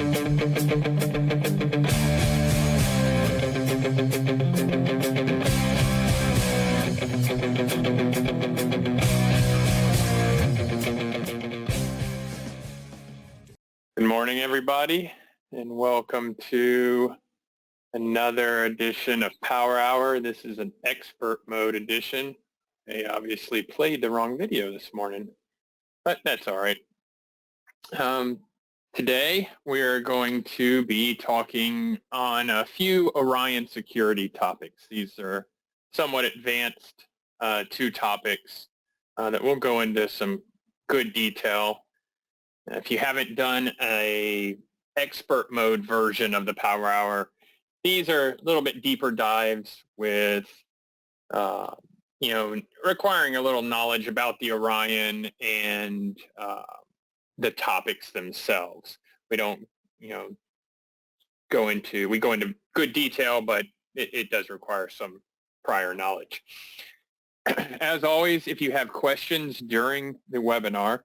Good morning, everybody, and welcome to another edition of Power Hour. This is an expert mode edition. I obviously played the wrong video this morning, but that's all right. Today, we're going to be talking on a few Orion security topics. These are somewhat advanced two topics that we'll go into some good detail. If you haven't done a expert mode version of the Power Hour, these are a little bit deeper dives with, requiring a little knowledge about the Orion and the topics themselves. We don't, we go into good detail, but it does require some prior knowledge. As always, if you have questions during the webinar,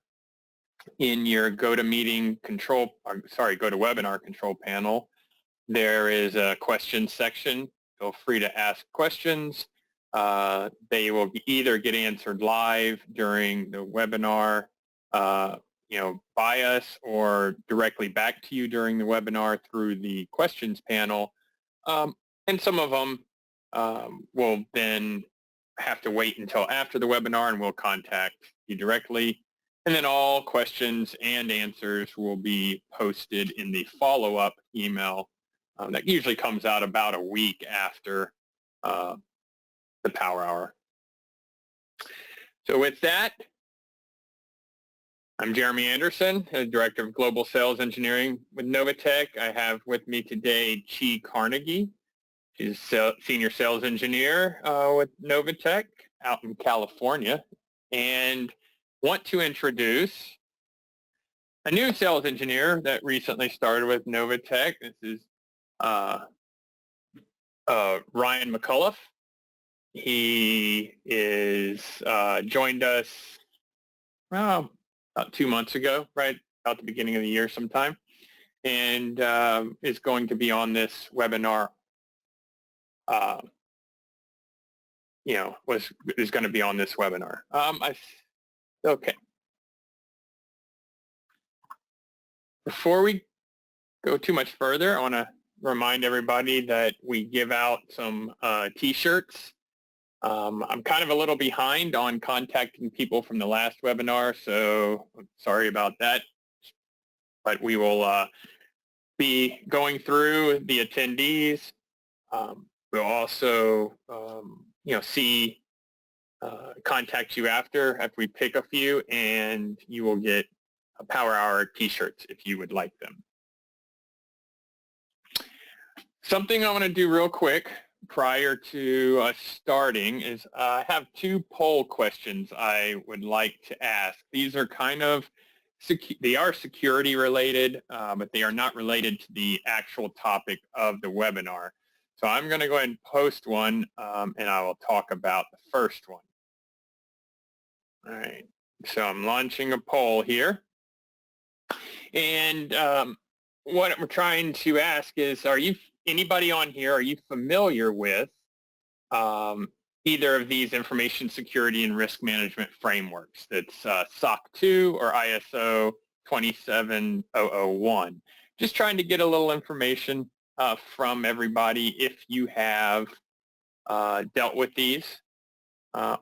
in your GoToWebinar control panel, there is a questions section. Feel free to ask questions. They will either get answered live during the webinar, by us, or directly back to you during the webinar through the questions panel. And some of them will then have to wait until after the webinar, and we'll contact you directly. And then all questions and answers will be posted in the follow-up email that usually comes out about a week after the Power Hour. So with that, I'm Jeremy Anderson, Director of Global Sales Engineering with NovaTech. I have with me today Chi Carnegie. She's Senior Sales Engineer with NovaTech out in California. And want to introduce a new sales engineer that recently started with NovaTech. This is Ryan McCullough. He is joined us about 2 months ago, right about the beginning of the year sometime, and is going to be on this webinar. Is going to be on this webinar. Okay. Before we go too much further, I want to remind everybody that we give out some t-shirts. I'm kind of a little behind on contacting people from the last webinar, so I'm sorry about that. But we will be going through the attendees. We'll also, contact you after we pick a few, and you will get a Power Hour t-shirts if you would like them. Something I want to do real quick prior to us starting is I have two poll questions I would like to ask. These are kind of, they are security related, but they are not related to the actual topic of the webinar. So I'm going to go ahead and post one, and I will talk about the first one. All right, so I'm launching a poll here. And what we're trying to ask is, anybody on here, are you familiar with either of these information security and risk management frameworks? That's SOC 2 or ISO 27001. Just trying to get a little information from everybody if you have dealt with these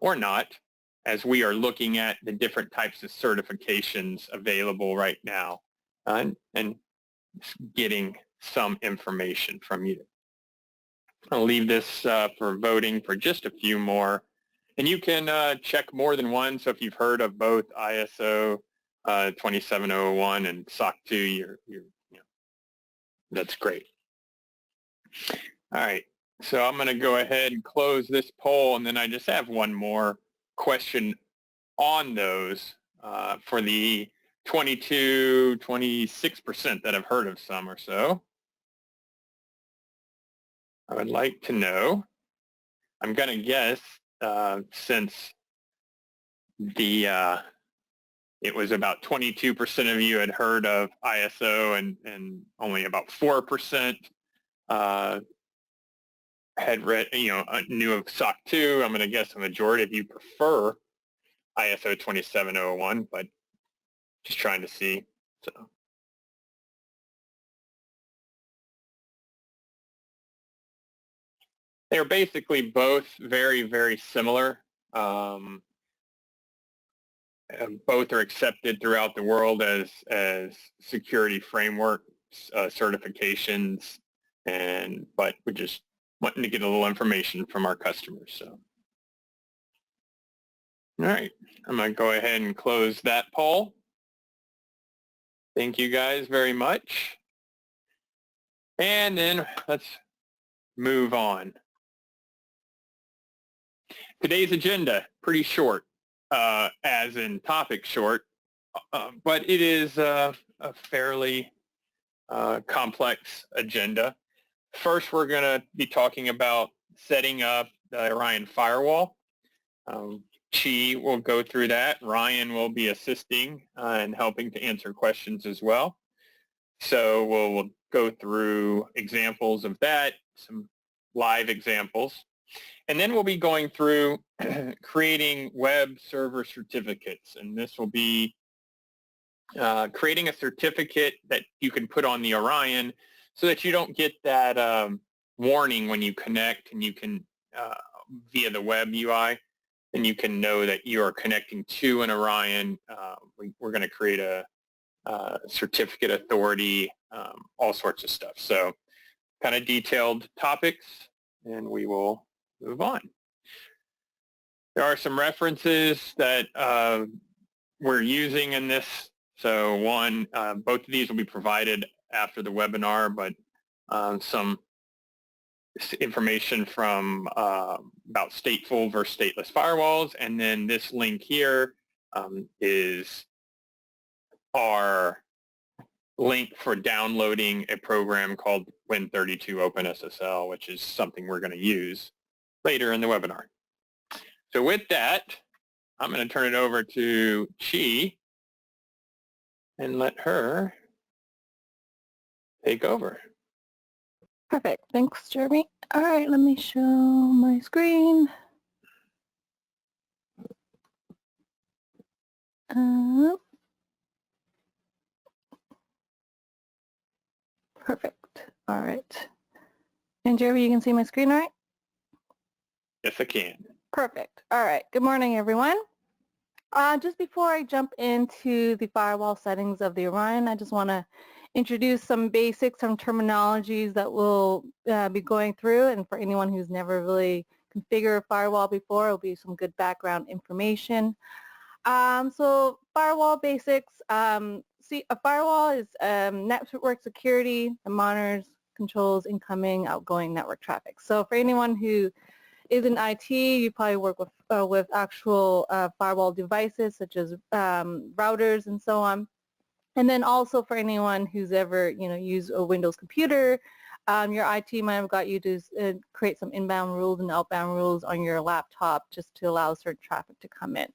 or not, as we are looking at the different types of certifications available right now and getting some information from you. I'll leave this for voting for just a few more. And you can check more than one, so if you've heard of both ISO 27001 and SOC 2, that's great. All right, so I'm going to go ahead and close this poll, and then I just have one more question on those for the 26% that have heard of some or so. I would like to know, I'm going to guess since the it was about 22% of you had heard of ISO, and only about 4% had read, knew of SOC 2. I'm going to guess a majority of you prefer ISO 27001, but just trying to see. So they're basically both very, very similar. Both are accepted throughout the world as security framework certifications, but we're just wanting to get a little information from our customers. So, all right, I'm going to go ahead and close that poll. Thank you guys very much. And then let's move on. Today's agenda, pretty short, as in topic short, but it is a fairly complex agenda. First, we're going to be talking about setting up the Orion Firewall. Chi will go through that. Ryan will be assisting and helping to answer questions as well. So we'll go through examples of that, some live examples. And then we'll be going through creating web server certificates. And this will be creating a certificate that you can put on the Orion so that you don't get that warning when you connect, and you can, via the web UI, and you can know that you are connecting to an Orion. We're going to create a certificate authority, all sorts of stuff. So kind of detailed topics, and we will move on. There are some references that we're using in this. So one, both of these will be provided after the webinar, but some information from about stateful versus stateless firewalls. And then this link here is our link for downloading a program called Win32 OpenSSL, which is something we're going to use later in the webinar. So with that, I'm going to turn it over to Chi and let her take over. Perfect. Thanks, Jeremy. All right, let me show my screen. Perfect. All right. And Jeremy, you can see my screen, all right? Yes, I can. Perfect. All right. Good morning, everyone. Just before I jump into the firewall settings of the Orion, I just want to introduce some basics, some terminologies that we'll be going through. And for anyone who's never really configured a firewall before, it'll be some good background information. So firewall basics. See, a firewall is network security that monitors, controls incoming, outgoing network traffic. So for anyone who is in IT, you probably work with actual firewall devices such as routers and so on. And then also for anyone who's ever used a Windows computer, your IT might have got you to create some inbound rules and outbound rules on your laptop just to allow certain traffic to come in.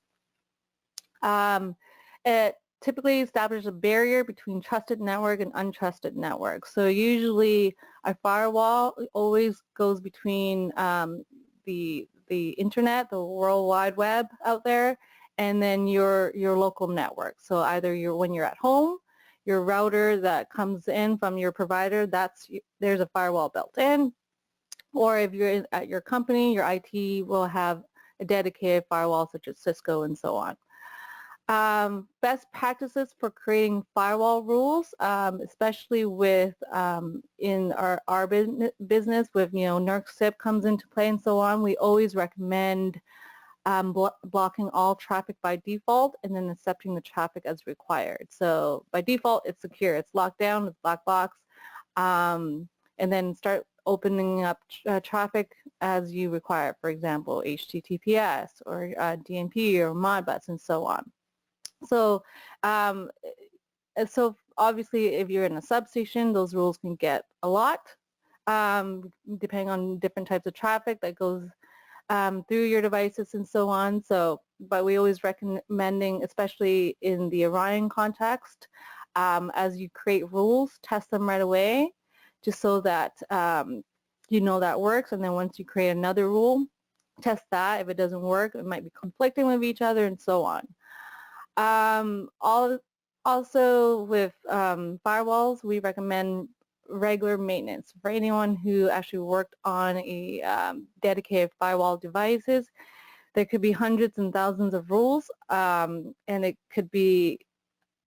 It typically establishes a barrier between trusted network and untrusted network. So usually a firewall always goes between the internet, the World Wide Web out there, and then your local network. So either when you're at home, your router that comes in from your provider, there's a firewall built in, or if you're at your company, your IT will have a dedicated firewall such as Cisco and so on. Best practices for creating firewall rules, especially with in our business with NERC SIP comes into play and so on. We always recommend blocking all traffic by default and then accepting the traffic as required. So by default, it's secure, it's locked down, it's black box, and then start opening up traffic as you require. For example, HTTPS or DNP or Modbus and so on. So, so obviously, if you're in a substation, those rules can get a lot, depending on different types of traffic that goes through your devices and so on. So, but we always recommending, especially in the Orion context, as you create rules, test them right away, just so that you know that works. And then once you create another rule, test that. If it doesn't work, it might be conflicting with each other and so on. Also with firewalls, we recommend regular maintenance. For anyone who actually worked on a dedicated firewall devices, there could be hundreds and thousands of rules, and it could be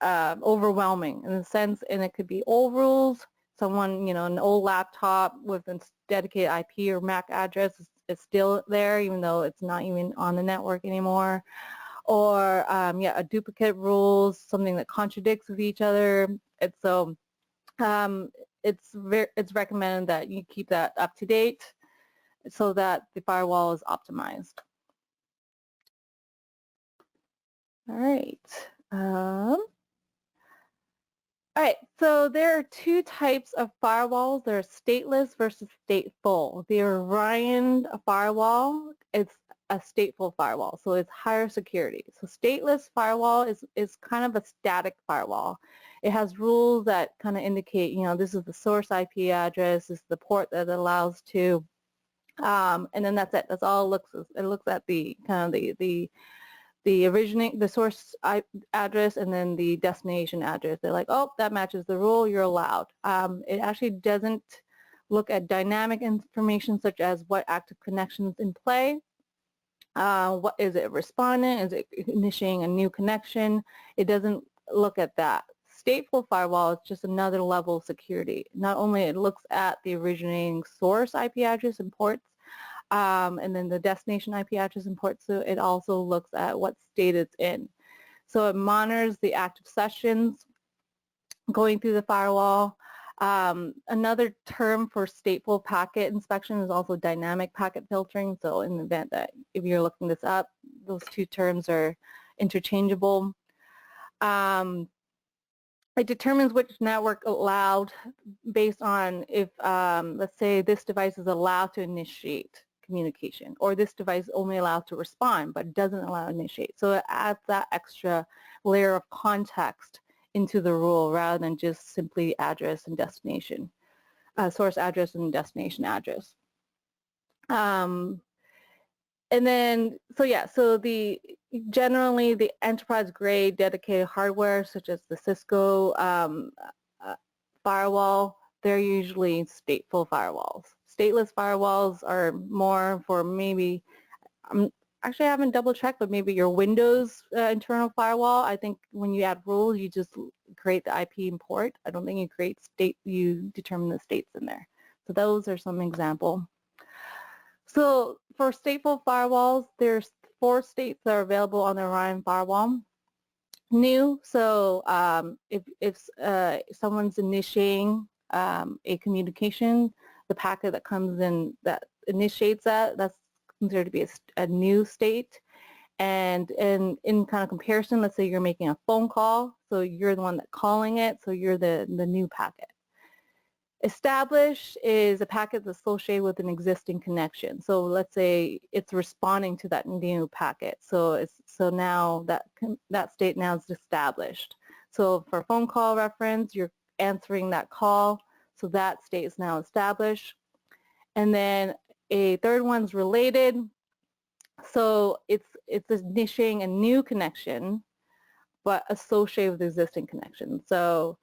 overwhelming in a sense, and it could be old rules. Someone, an old laptop with a dedicated IP or MAC address is still there, even though it's not even on the network anymore. Or a duplicate rules, something that contradicts with each other. It's recommended that you keep that up to date so that the firewall is optimized. All right. All right, so there are two types of firewalls. There's stateless versus stateful. The Orion firewall is a stateful firewall, so it's higher security. So stateless firewall is kind of a static firewall. It has rules that kind of indicate, this is the source IP address, this is the port that it allows to, and then that's it. That's all it looks. It looks at the kind of the source address and then the destination address. They're like, oh, that matches the rule, you're allowed. It actually doesn't look at dynamic information such as what active connections in play. What is it responding? Is it initiating a new connection? It doesn't look at that. Stateful firewall is just another level of security. Not only it looks at the originating source IP address and ports, and then the destination IP address and port, so it also looks at what state it's in. So it monitors the active sessions going through the firewall. Another term for stateful packet inspection is also dynamic packet filtering. So in the event that if you're looking this up, those two terms are interchangeable. It determines which network allowed based on if, let's say, this device is allowed to initiate communication, or this device is only allowed to respond but doesn't allow to initiate. So it adds that extra layer of context into the rule rather than just simply address and destination, source address and destination address. And then, so generally the enterprise-grade dedicated hardware, such as the Cisco firewall, they're usually stateful firewalls. Stateless firewalls are more for maybe, actually I haven't double-checked, but maybe your Windows internal firewall. I think when you add rules, you just create the IP and port. I don't think you create you determine the states in there. So those are some examples. So for stateful firewalls, there's 4 states that are available on the Orion firewall. New, so if someone's initiating a communication, the packet that comes in that initiates that's considered to be a new state. And in kind of comparison, let's say you're making a phone call, so you're the one that's calling it, so you're the new packet. Established is a packet that's associated with an existing connection. So let's say it's responding to that new packet. So now that state now is established. So for phone call reference, you're answering that call. So that state is now established. And then a third one's related. So it's initiating a new connection, but associated with the existing connection. So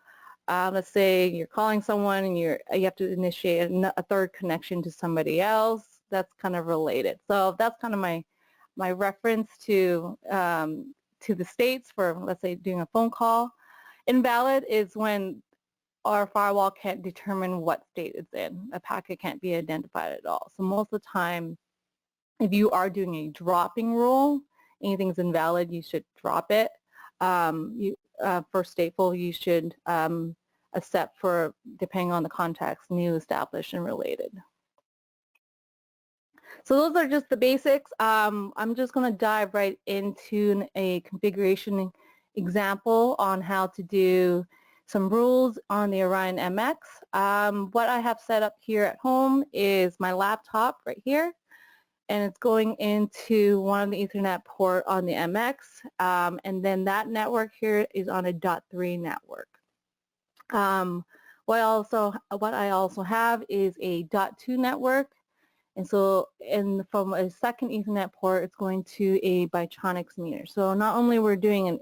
let's say you're calling someone and you have to initiate a third connection to somebody else. That's kind of related. So that's kind of my reference to the states for, let's say, doing a phone call. Invalid is when our firewall can't determine what state it's in. A packet can't be identified at all. So most of the time, if you are doing a dropping rule, anything's invalid, you should drop it. For stateful, you should accept for, depending on the context, new, established, and related. So those are just the basics. I'm just going to dive right into a configuration example on how to do some rules on the Orion MX. What I have set up here at home is my laptop right here. and it's going into one of the Ethernet port on the MX, and then that network here is on a .3 network. What I also have is a .2 network, and so from a second Ethernet port, it's going to a Bitronics meter. So not only we're doing an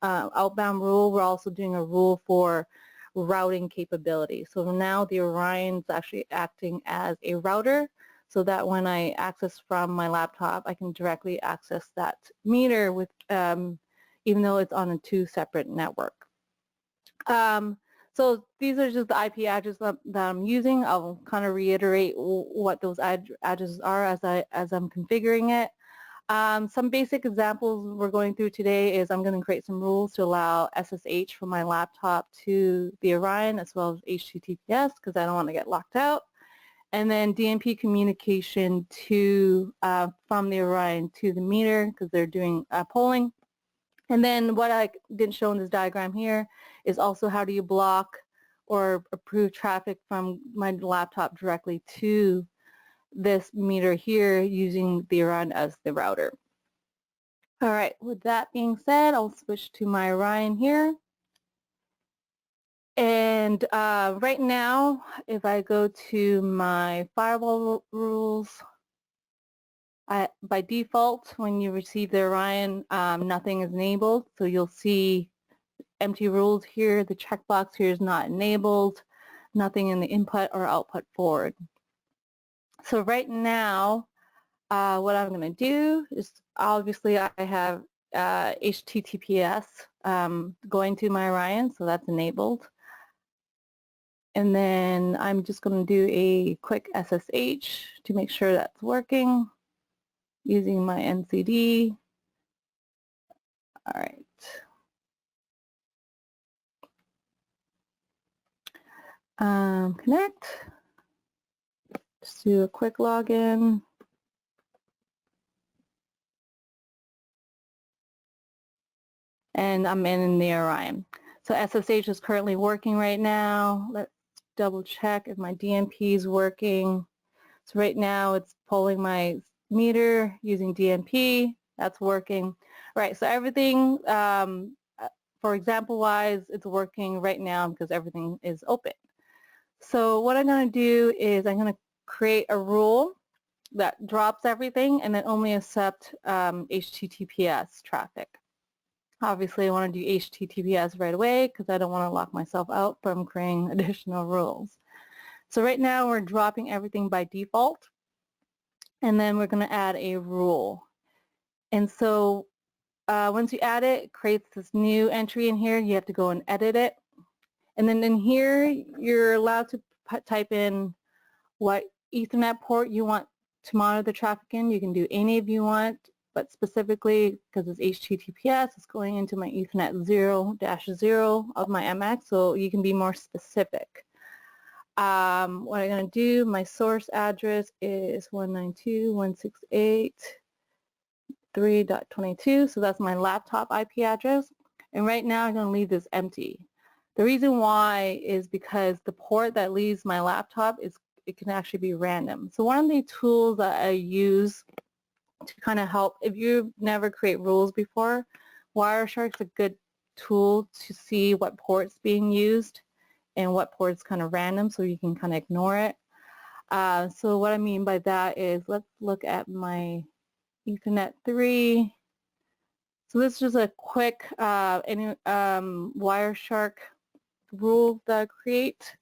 outbound rule, we're also doing a rule for routing capability. So now the Orion's actually acting as a router, so that when I access from my laptop, I can directly access that meter with, even though it's on a 2 separate network. So these are just the IP addresses that I'm using. I'll kind of reiterate what those addresses are as I'm configuring it. Some basic examples we're going through today is I'm going to create some rules to allow SSH from my laptop to the Orion as well as HTTPS because I don't want to get locked out. And then DMP communication to from the Orion to the meter because they're doing polling. And then what I didn't show in this diagram here is also how do you block or approve traffic from my laptop directly to this meter here using the Orion as the router. All right, with that being said, I'll switch to my Orion here. And right now, if I go to my firewall rules, by default, when you receive the Orion, nothing is enabled. So you'll see empty rules here. The checkbox here is not enabled. Nothing in the input or output forward. So right now, what I'm going to do is obviously I have HTTPS going to my Orion, so that's enabled. And then I'm just going to do a quick SSH to make sure that's working using my NCD. All right. Connect. Just do a quick login. And I'm in the Orion. So SSH is currently working right now. Let's double check if my DMP is working. So right now it's polling my meter using DMP. That's working. Right, so everything, for example wise, it's working right now because everything is open. So what I'm going to do is I'm going to create a rule that drops everything and then only accept HTTPS traffic. Obviously, I want to do HTTPS right away because I don't want to lock myself out from creating additional rules. So right now, we're dropping everything by default, and then we're going to add a rule. And so once you add it, it creates this new entry in here. You have to go and edit it. And then in here, you're allowed to type in what Ethernet port you want to monitor the traffic in. You can do any if you want. But specifically, because it's HTTPS, it's going into my Ethernet 0-0 of my MX, so you can be more specific. What I'm going to do, my source address is 192.168.3.22, so that's my laptop IP address. And right now, I'm going to leave this empty. The reason why is because the port that leaves my laptop it can actually be random. So one of the tools that I use to kind of help, if you've never create rules before, Wireshark's a good tool to see what port's being used and what port's kind of random so you can kind of ignore it. So what I mean by that is let's look at my Ethernet 3. So this is just a quick Wireshark rule that I create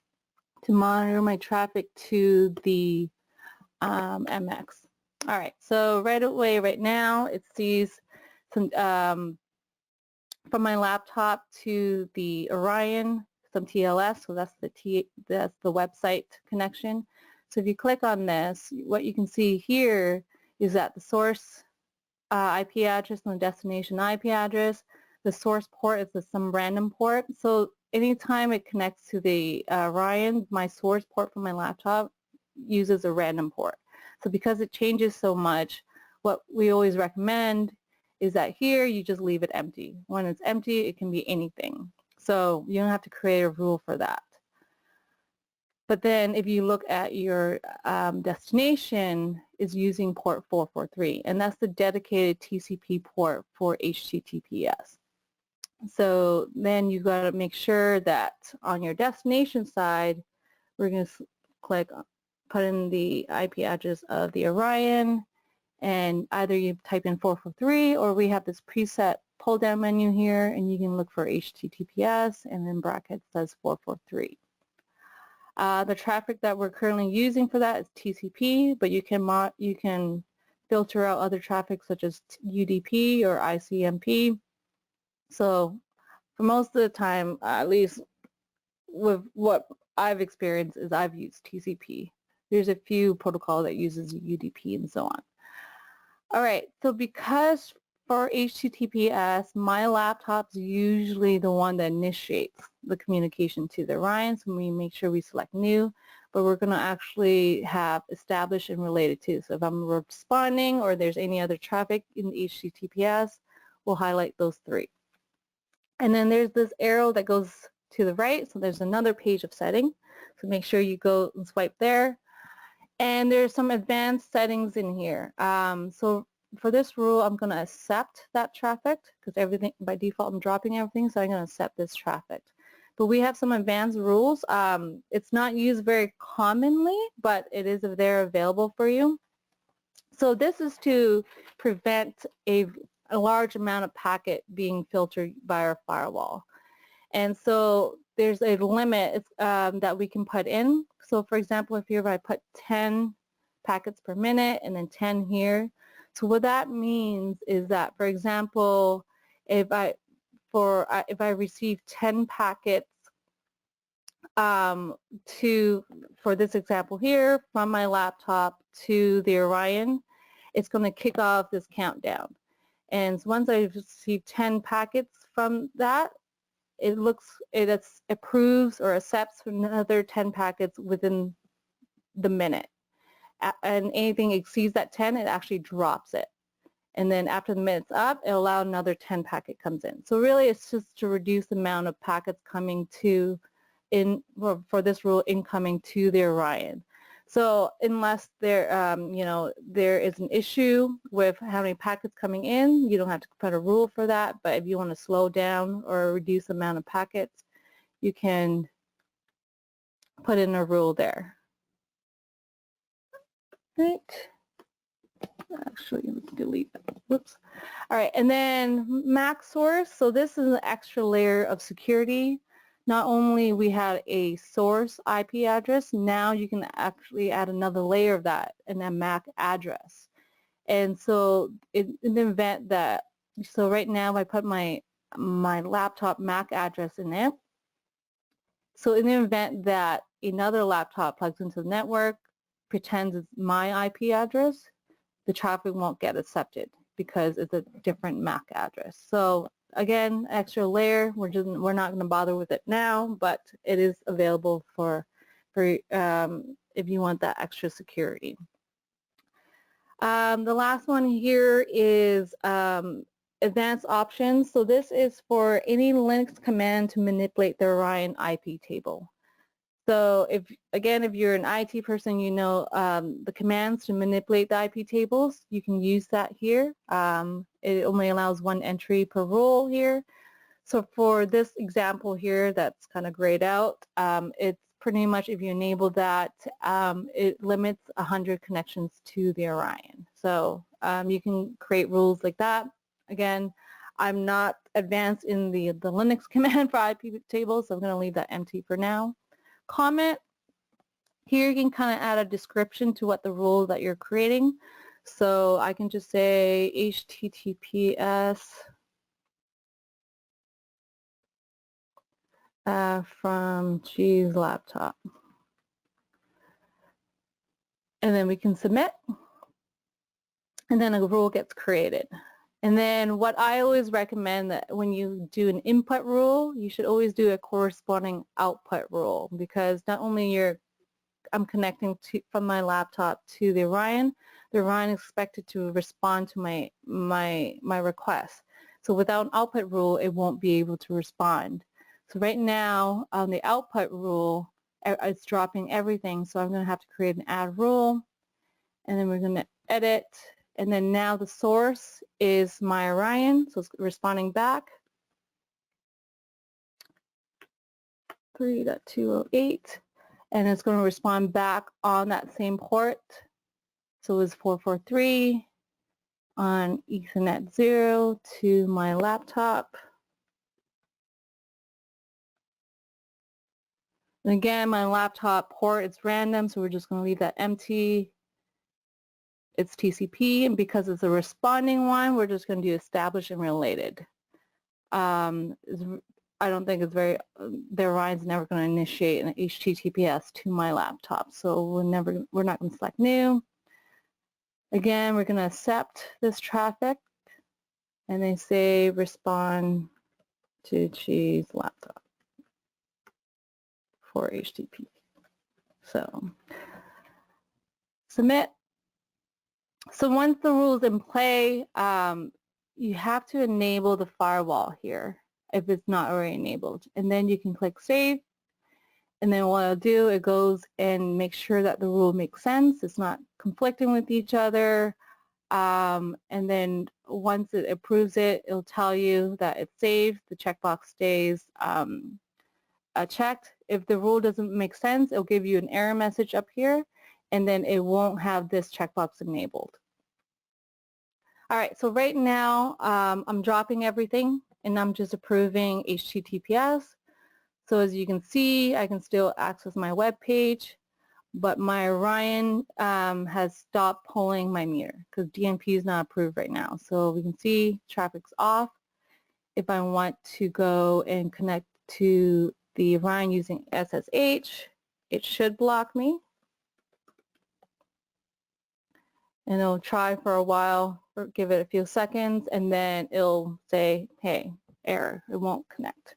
to monitor my traffic to the MX. All right, so right away, right now, it sees some from my laptop to the Orion, some TLS, so that's the website connection. So if you click on this, what you can see here is that the source IP address and the destination IP address, the source port is some random port. So anytime it connects to the Orion, my source port from my laptop uses a random port. So because it changes so much, what we always recommend is that here you just leave it empty. When it's empty, it can be anything. So you don't have to create a rule for that. But then if you look at your destination, is using port 443, and that's the dedicated TCP port for HTTPS. So then you've got to make sure that on your destination side, we're going to put in the IP address of the Orion, and either you type in 443 or we have this preset pull down menu here, and you can look for HTTPS and then bracket says 443. The traffic that we're currently using for that is TCP, but you can filter out other traffic such as UDP or ICMP. So for most of the time, at least with what I've experienced, is I've used TCP. There's a few protocols that uses UDP and so on. All right, so because for HTTPS, my laptop's usually the one that initiates the communication to the Orion, so we make sure we select new, but we're going to actually have established and related to. So if I'm responding or there's any other traffic in the HTTPS, we'll highlight those three. And then there's this arrow that goes to the right, so there's another page of settings. So make sure you go and swipe there. And there's some advanced settings in here. So for this rule, I'm going to accept that traffic because everything, by default, I'm dropping everything, so I'm going to accept this traffic. But we have some advanced rules. It's not used very commonly, but it is there available for you. So this is to prevent a large amount of packet being filtered by our firewall. And so there's a limit that we can put in. So for example, if I put 10 packets per minute and then 10 here, so what that means is that, for example, if I receive 10 packets for this example here from my laptop to the Orion, it's going to kick off this countdown. And once I receive 10 packets from that, it approves or accepts another 10 packets within the minute. And anything exceeds that 10, it actually drops it. And then after the minute's up, it'll allow another 10 packet comes in. So really it's just to reduce the amount of packets coming for this rule, incoming to the Orion. So unless there is an issue with how many packets coming in, you don't have to put a rule for that. But if you want to slow down or reduce the amount of packets, you can put in a rule there. Right. Actually, let's delete that. Whoops. All right, and then MAC source. So this is an extra layer of security. Not only we had a source IP address, now you can actually add another layer of that and a MAC address. And so in the event that, so right now I put my laptop MAC address in it. So in the event that another laptop plugs into the network, pretends it's my IP address, the traffic won't get accepted because it's a different MAC address. So again, extra layer, we're not going to bother with it now, but it is available for if you want that extra security. The last one here is advanced options. So this is for any Linux command to manipulate the Orion IP table. So if you're an IT person, you know the commands to manipulate the IP tables, you can use that here. It only allows one entry per rule here. So for this example here that's kind of grayed out, it's pretty much if you enable that, it limits 100 connections to the Orion. So you can create rules like that. Again, I'm not advanced in the Linux command for IP tables, so I'm going to leave that empty for now. Comment. Here you can kind of add a description to what the rule that you're creating. So I can just say HTTPS from G's laptop. And then we can submit. And then a rule gets created. And then what I always recommend that when you do an input rule, you should always do a corresponding output rule, because not only I'm connecting from my laptop to the Orion is expected to respond to my request. So without an output rule, it won't be able to respond. So right now on the output rule, it's dropping everything. So I'm going to have to create an add rule, and then we're going to edit, and then now the source is my Orion, so it's responding back. 3.208, and it's going to respond back on that same port. So it was 443 on Ethernet 0 to my laptop. And again, my laptop port is random, so we're just going to leave that empty. It's TCP, and because it's a responding one, we're just going to do established and related. I don't think it's very, the Orion's never going to initiate an HTTPS to my laptop, so we're not going to select new. Again, we're going to accept this traffic, and they say respond to Chi's laptop for HTTP. So submit. So once the rule is in play, you have to enable the firewall here if it's not already enabled. And then you can click save. And then what it'll do, it goes and makes sure that the rule makes sense. It's not conflicting with each other. And then once it approves it, it'll tell you that it's saved. The checkbox stays checked. If the rule doesn't make sense, it'll give you an error message up here, and then it won't have this checkbox enabled. All right, so right now I'm dropping everything, and I'm just approving HTTPS. So as you can see, I can still access my web page, but my Orion has stopped pulling my meter because DNP is not approved right now. So we can see traffic's off. If I want to go and connect to the Orion using SSH, it should block me. And it'll try for a while, or give it a few seconds, and then it'll say, hey, error, it won't connect.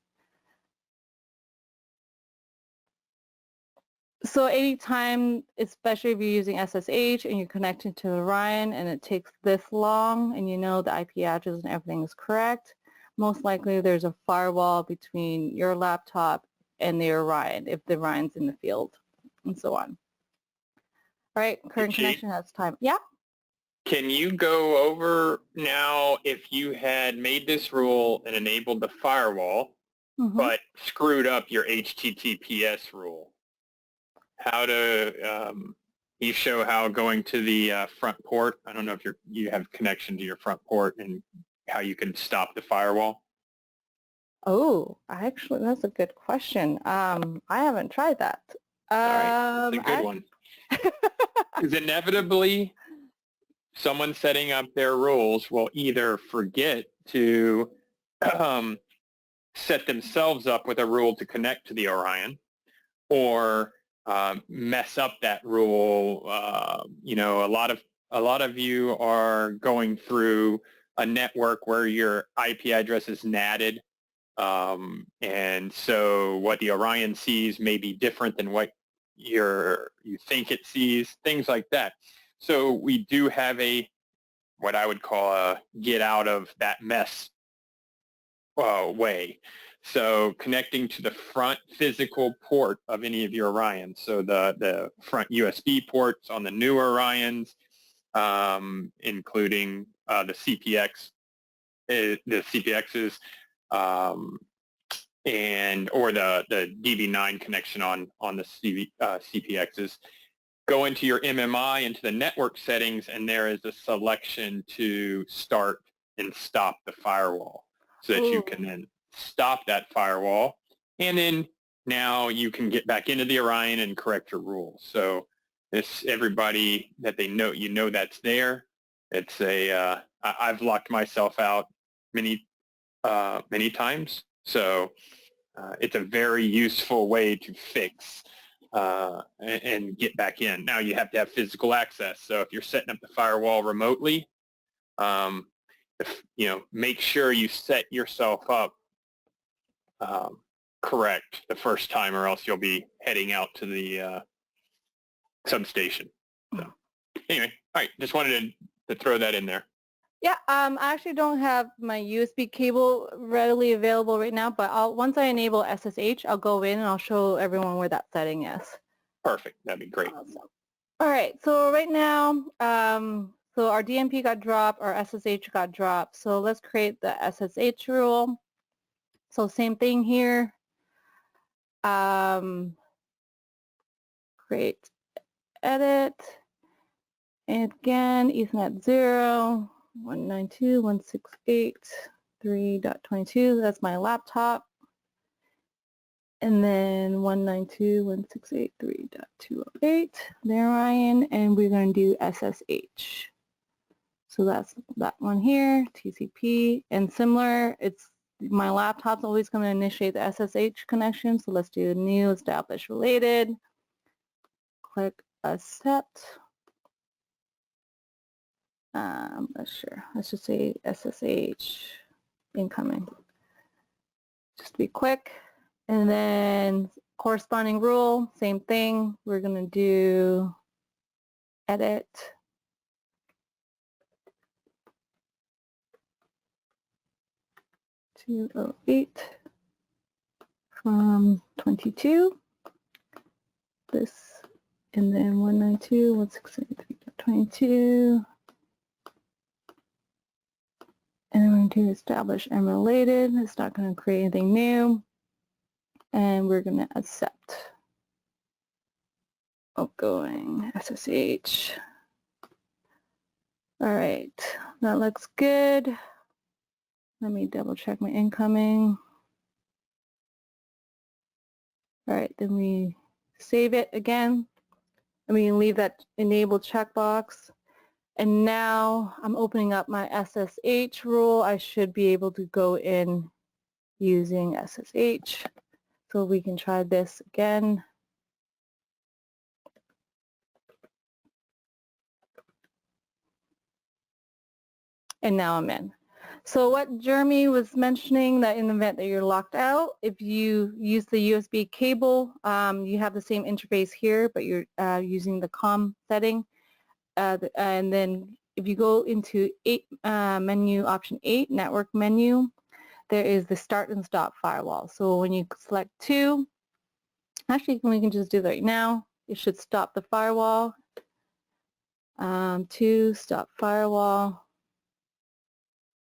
So anytime, especially if you're using SSH and you're connected to Orion and it takes this long and you know the IP address and everything is correct, most likely there's a firewall between your laptop and the Orion if the Orion's in the field, and so on. All right, current connection has time. Yeah? Can you go over now if you had made this rule and enabled the firewall, but screwed up your HTTPS rule? How to, you show how going to the front port, I don't know if you have connection to your front port, and how you can stop the firewall? Oh, actually, that's a good question. I haven't tried that. All right, that's a good one. Because inevitably, someone setting up their rules will either forget to set themselves up with a rule to connect to the Orion, or mess up that rule. You know, a lot of you are going through a network where your IP address is NATed, and so what the Orion sees may be different than what you think it sees. Things like that. So we do have what I would call a get out of that mess way. So connecting to the front physical port of any of your Orions, so the front USB ports on the new Orions, including the CPXs, or the DB9 connection on the CPXs. Go into your MMI, into the network settings, and there is a selection to start and stop the firewall, so that you can then stop that firewall, and then now you can get back into the Orion and correct your rules. So everybody that they know, you know that's there. It's I've locked myself out many times, so it's a very useful way to fix and get back in. Now you have to have physical access. So if you're setting up the firewall remotely, make sure you set yourself up correct the first time, or else you'll be heading out to the substation. So anyway, all right, just wanted to throw that in there. Yeah, I actually don't have my USB cable readily available right now, but once I enable SSH, I'll go in and I'll show everyone where that setting is. Perfect. That'd be great. Awesome. All right, so right now, so our DMP got dropped, our SSH got dropped. So let's create the SSH rule. So same thing here. Create, edit, and again, Ethernet 0, 192.168.3.22. That's my laptop. And then 192.168.3.208, the Orion, and we're going to do SSH. So that's that one here, TCP, and similar, it's my laptop's always going to initiate the SSH connection, so let's do new establish related, click accept. Let's just say SSH incoming, just to be quick. And then corresponding rule, same thing, we're going to do edit, .208 from 22, this, and then 192.168.3.22, and then we're going to establish and related. It's not going to create anything new, and we're going to accept outgoing SSH. All right, that looks good. Let me double check my incoming. All right, then we save it again, and we can leave that enable checkbox. And now I'm opening up my SSH rule. I should be able to go in using SSH. So we can try this again. And now I'm in. So what Jeremy was mentioning, that in the event that you're locked out, if you use the USB cable, you have the same interface here, but you're using the COM setting. And then if you go into menu option 8, network menu, there is the start and stop firewall. So when you select 2, actually we can just do that right now. It should stop the firewall. 2, stop firewall.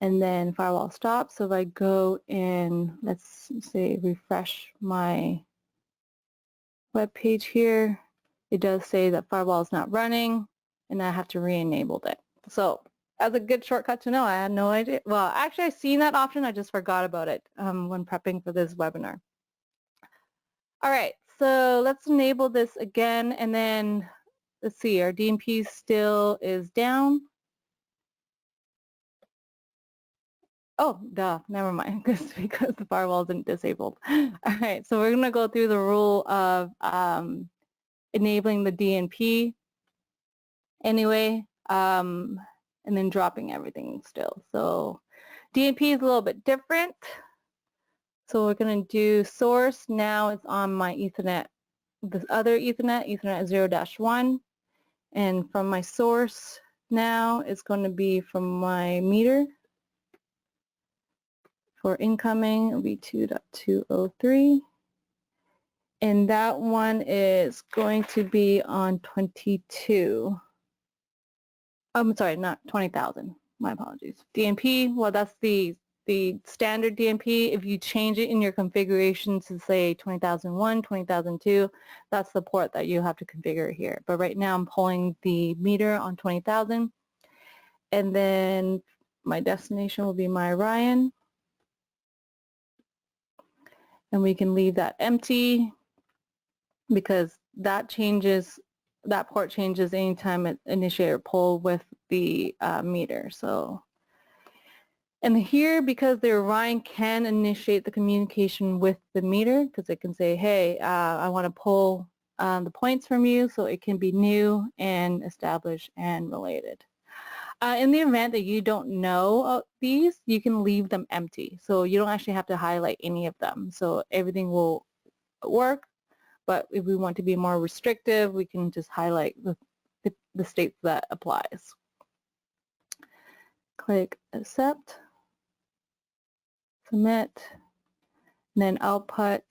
And then firewall stop. So if I go in, let's say refresh my web page here, it does say that firewall is not running and I have to re-enable it. So that's a good shortcut to know. I had no idea. Well, actually I've seen that option. I just forgot about it when prepping for this webinar. All right, so let's enable this again, and then let's see, our DMP still is down. Oh, duh, never mind, because the firewall isn't disabled. All right, so we're going to go through the rule of enabling the DNP anyway, and then dropping everything still. So DNP is a little bit different. So we're going to do source. Now it's on my Ethernet, this other Ethernet 0-1. And from my source now, it's going to be from my meter. For incoming, it'll be 2.203. And that one is going to be on 22. I'm sorry, not 20,000. My apologies. DNP, well, that's the standard DNP. If you change it in your configuration to say 20,001, 20,002, that's the port that you have to configure here. But right now I'm pulling the meter on 20,000. And then my destination will be my Orion. And we can leave that empty because that changes, that port changes anytime it initiate or pull with the meter. So, and here, because the Orion can initiate the communication with the meter, because it can say, hey, I want to pull the points from you, so it can be new and established and related. In the event that you don't know these, you can leave them empty. So you don't actually have to highlight any of them. So everything will work. But if we want to be more restrictive, we can just highlight the states that applies. click accept, submit, and then output.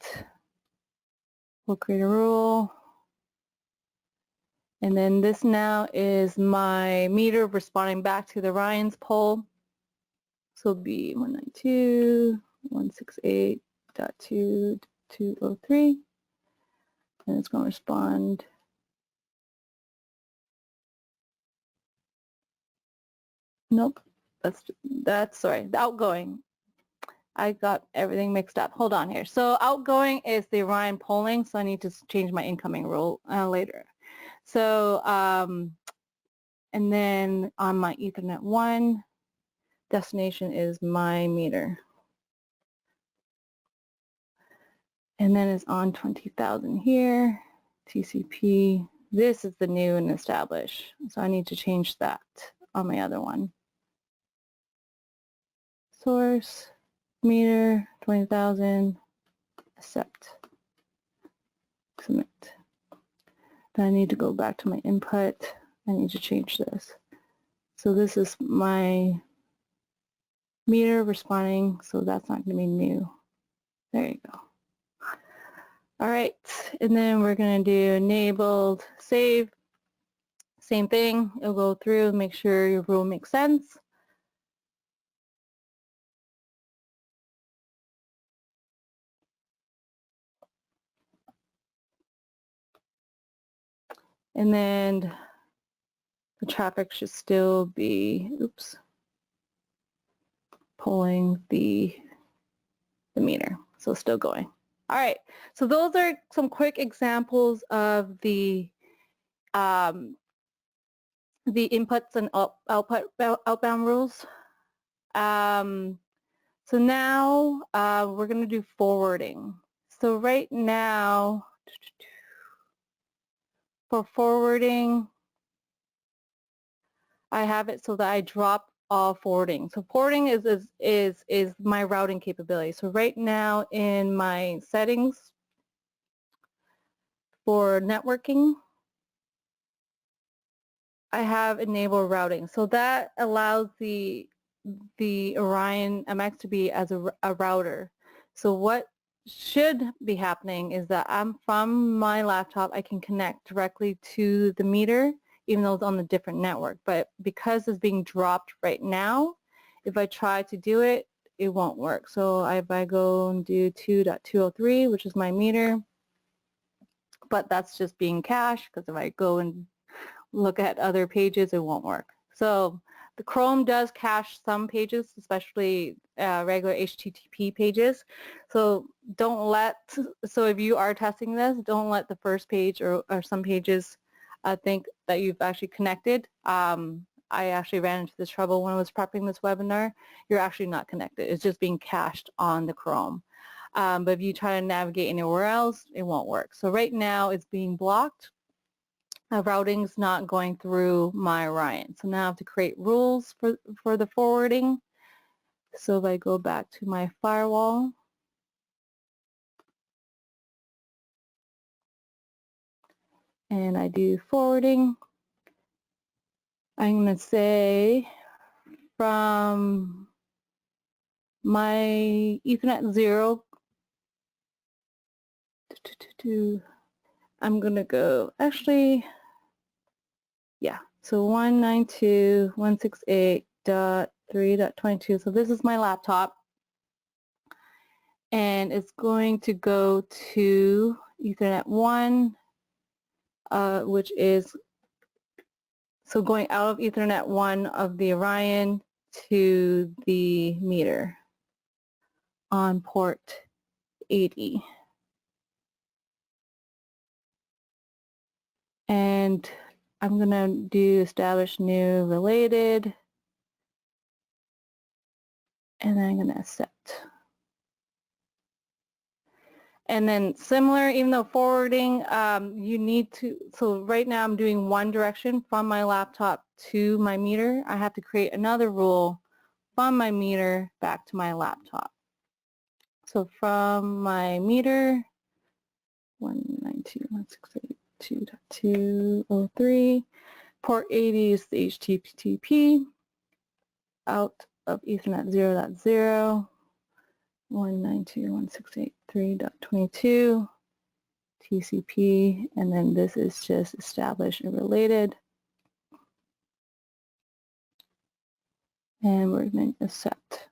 We'll create a rule. And then this now is my meter responding back to the Orion's pole. So it'll be 192.168.2.203. And it's going to respond. Nope, that's sorry, the outgoing. I got everything mixed up. Hold on here. So outgoing is the Orion polling, so I need to change my incoming rule later. So, and then on my Ethernet 1, destination is my meter. And then it's on 20,000 here, TCP. This is the new and established, so I need to change that on my other one. Source, meter, 20,000, accept, submit. Then I need to go back to my input. I need to change this. So this is my meter responding, so that's not going to be new. There you go. All right, and then we're going to do enabled save. Same thing. It'll go through and make sure your rule makes sense. And then the traffic should still be, pulling the meter. So still going. All right. So those are some quick examples of the inputs and outbound rules. So now we're going to do forwarding. So right now, for forwarding, I have it so that I drop all forwarding. So forwarding is my routing capability. So right now in my settings for networking, I have enabled routing. So that allows the Orion MX to be as a router. So what should be happening is that from my laptop, I can connect directly to the meter, even though it's on a different network. But because it's being dropped right now, if I try to do it, it won't work. So if I go and do 2.203, which is my meter, but that's just being cached, because if I go and look at other pages, it won't work. So the Chrome does cache some pages, especially regular HTTP pages. So if you are testing this, don't let the first page or some pages think that you've actually connected. I actually ran into this trouble when I was prepping this webinar. You're actually not connected. It's just being cached on the Chrome. But if you try to navigate anywhere else, it won't work. So right now it's being blocked. Routing's not going through my Orion. So now I have to create rules for the forwarding. So if I go back to my firewall, and I do forwarding, I'm going to say from my Ethernet 0 I'm going to go, actually, yeah, so 192.168.3.22. So this is my laptop, and it's going to go to Ethernet 1, which is, so going out of Ethernet 1 of the Orion to the meter on port 80. And I'm going to do establish new related, and then I'm going to accept. And then similar, even though forwarding, you need to, so right now I'm doing one direction from my laptop to my meter. I have to create another rule from my meter back to my laptop. So from my meter, 192.168.2.203, port 80 is the HTTP. out of Ethernet 0.0, 192.168.3.22, TCP, and then this is just established and related. And we're going to accept.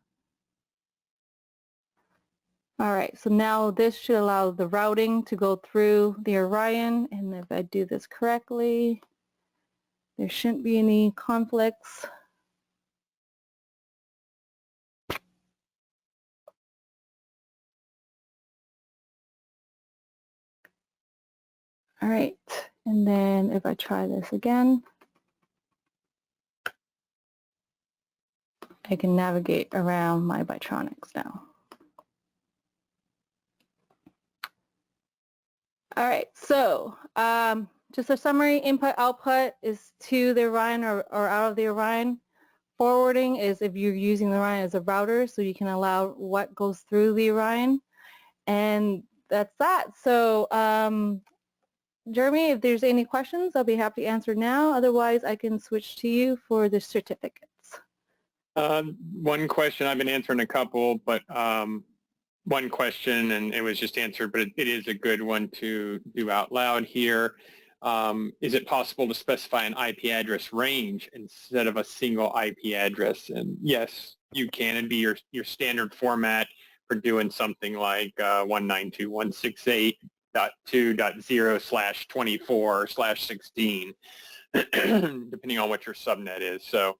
All right, so now this should allow the routing to go through the Orion, and if I do this correctly, there shouldn't be any conflicts. All right, and then if I try this again, I can navigate around my Bitronics now. All right, so just a summary, input-output is to the Orion or out of the Orion. Forwarding is if you're using the Orion as a router, so you can allow what goes through the Orion. And that's that. So Jeremy, if there's any questions, I'll be happy to answer now. Otherwise, I can switch to you for the certificates. One question, I've been answering a couple, but one question, and it was just answered, but it is a good one to do out loud here. Is it possible to specify an IP address range instead of a single IP address? And yes, you can. It'd be your standard format for doing something like 192.168.2.0/24/16, depending on what your subnet is. So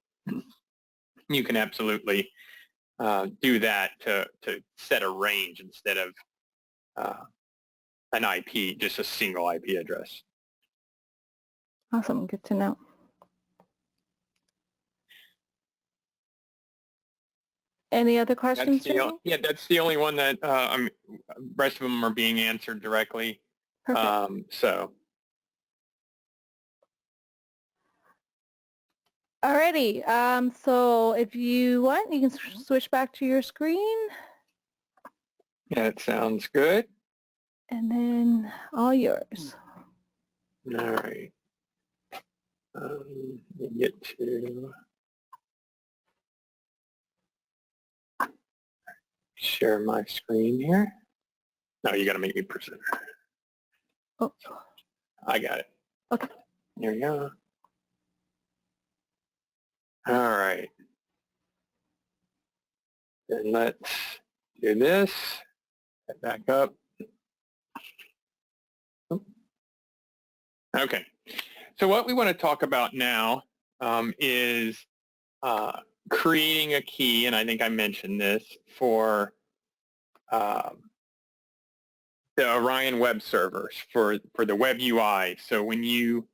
you can absolutely do that to set a range instead of an IP, just a single IP address. Awesome, good to know. Any other questions? That's the only one that rest of them are being answered directly. Perfect. So. Alrighty, so if you want, you can switch back to your screen. That sounds good. And then all yours. All right. Get to share my screen here. No, you got to make me presenter. Oh. I got it. Okay. Here we go. All right. Then let's do this. Get back up. Okay. So what we want to talk about now is creating a key, and I think I mentioned this, for the Orion web servers, for the web UI. So when you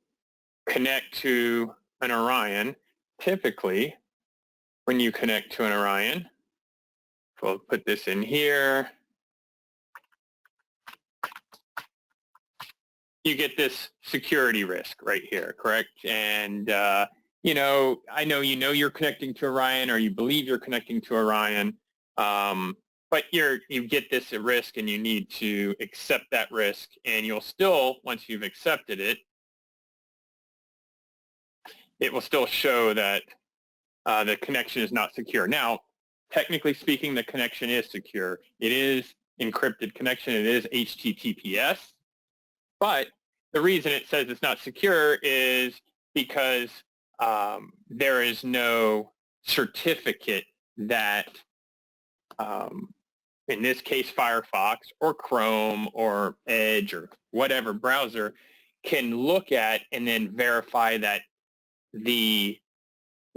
connect to an Orion, typically when you connect to an Orion, we'll put this in here, you get this security risk right here, correct? And you know, I know you're connecting to Orion, or you believe you're connecting to Orion, but you get this at risk, and you need to accept that risk, and you'll still, once you've accepted it, it will still show that the connection is not secure. Now, technically speaking, the connection is secure. It is encrypted connection. It is HTTPS. But the reason it says it's not secure is because there is no certificate that, in this case, Firefox or Chrome or Edge or whatever browser can look at and then verify that the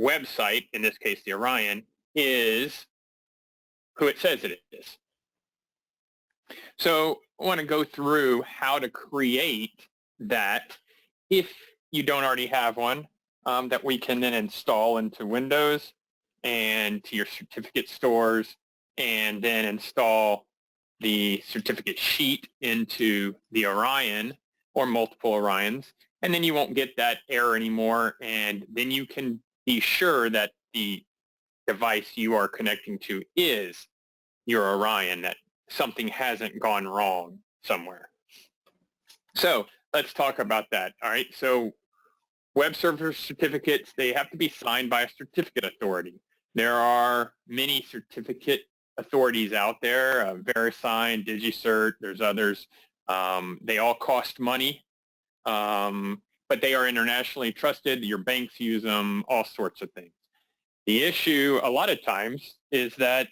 website, in this case the Orion, is who it says it is. So I want to go through how to create that, if you don't already have one, that we can then install into Windows and to your certificate stores, and then install the certificate sheet into the Orion or multiple Orions, and then you won't get that error anymore, and then you can be sure that the device you are connecting to is your Orion, that something hasn't gone wrong somewhere. So let's talk about that. All right. So web server certificates, they have to be signed by a certificate authority. There are many certificate authorities out there, VeriSign, DigiCert, there's others. They all cost money, but they are internationally trusted. Your banks use them, all sorts of things. The issue a lot of times is that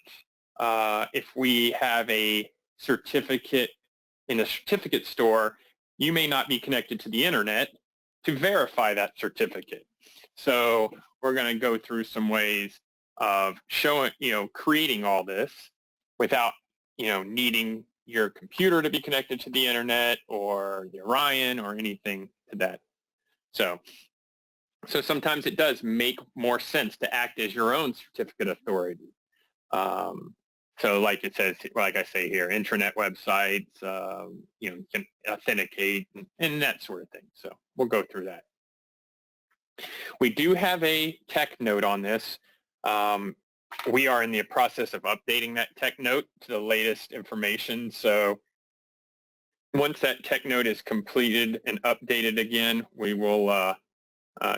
if we have a certificate in a certificate store, you may not be connected to the internet to verify that certificate. So we're going to go through some ways of showing, creating all this without, needing your computer to be connected to the internet or the Orion or anything to that. So sometimes it does make more sense to act as your own certificate authority. So like it says, like I say here, intranet websites, you can authenticate and that sort of thing. So we'll go through that. We do have a tech note on this. We are in the process of updating that tech note to the latest information. So once that tech note is completed and updated again, we will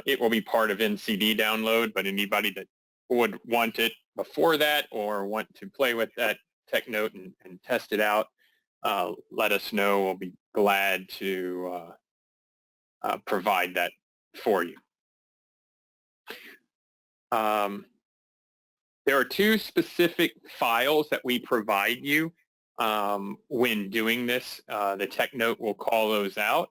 it will be part of NCD download, but anybody that would want it before that or want to play with that tech note and test it out, let us know. We'll be glad to provide that for you. There are two specific files that we provide you when doing this. The tech note will call those out.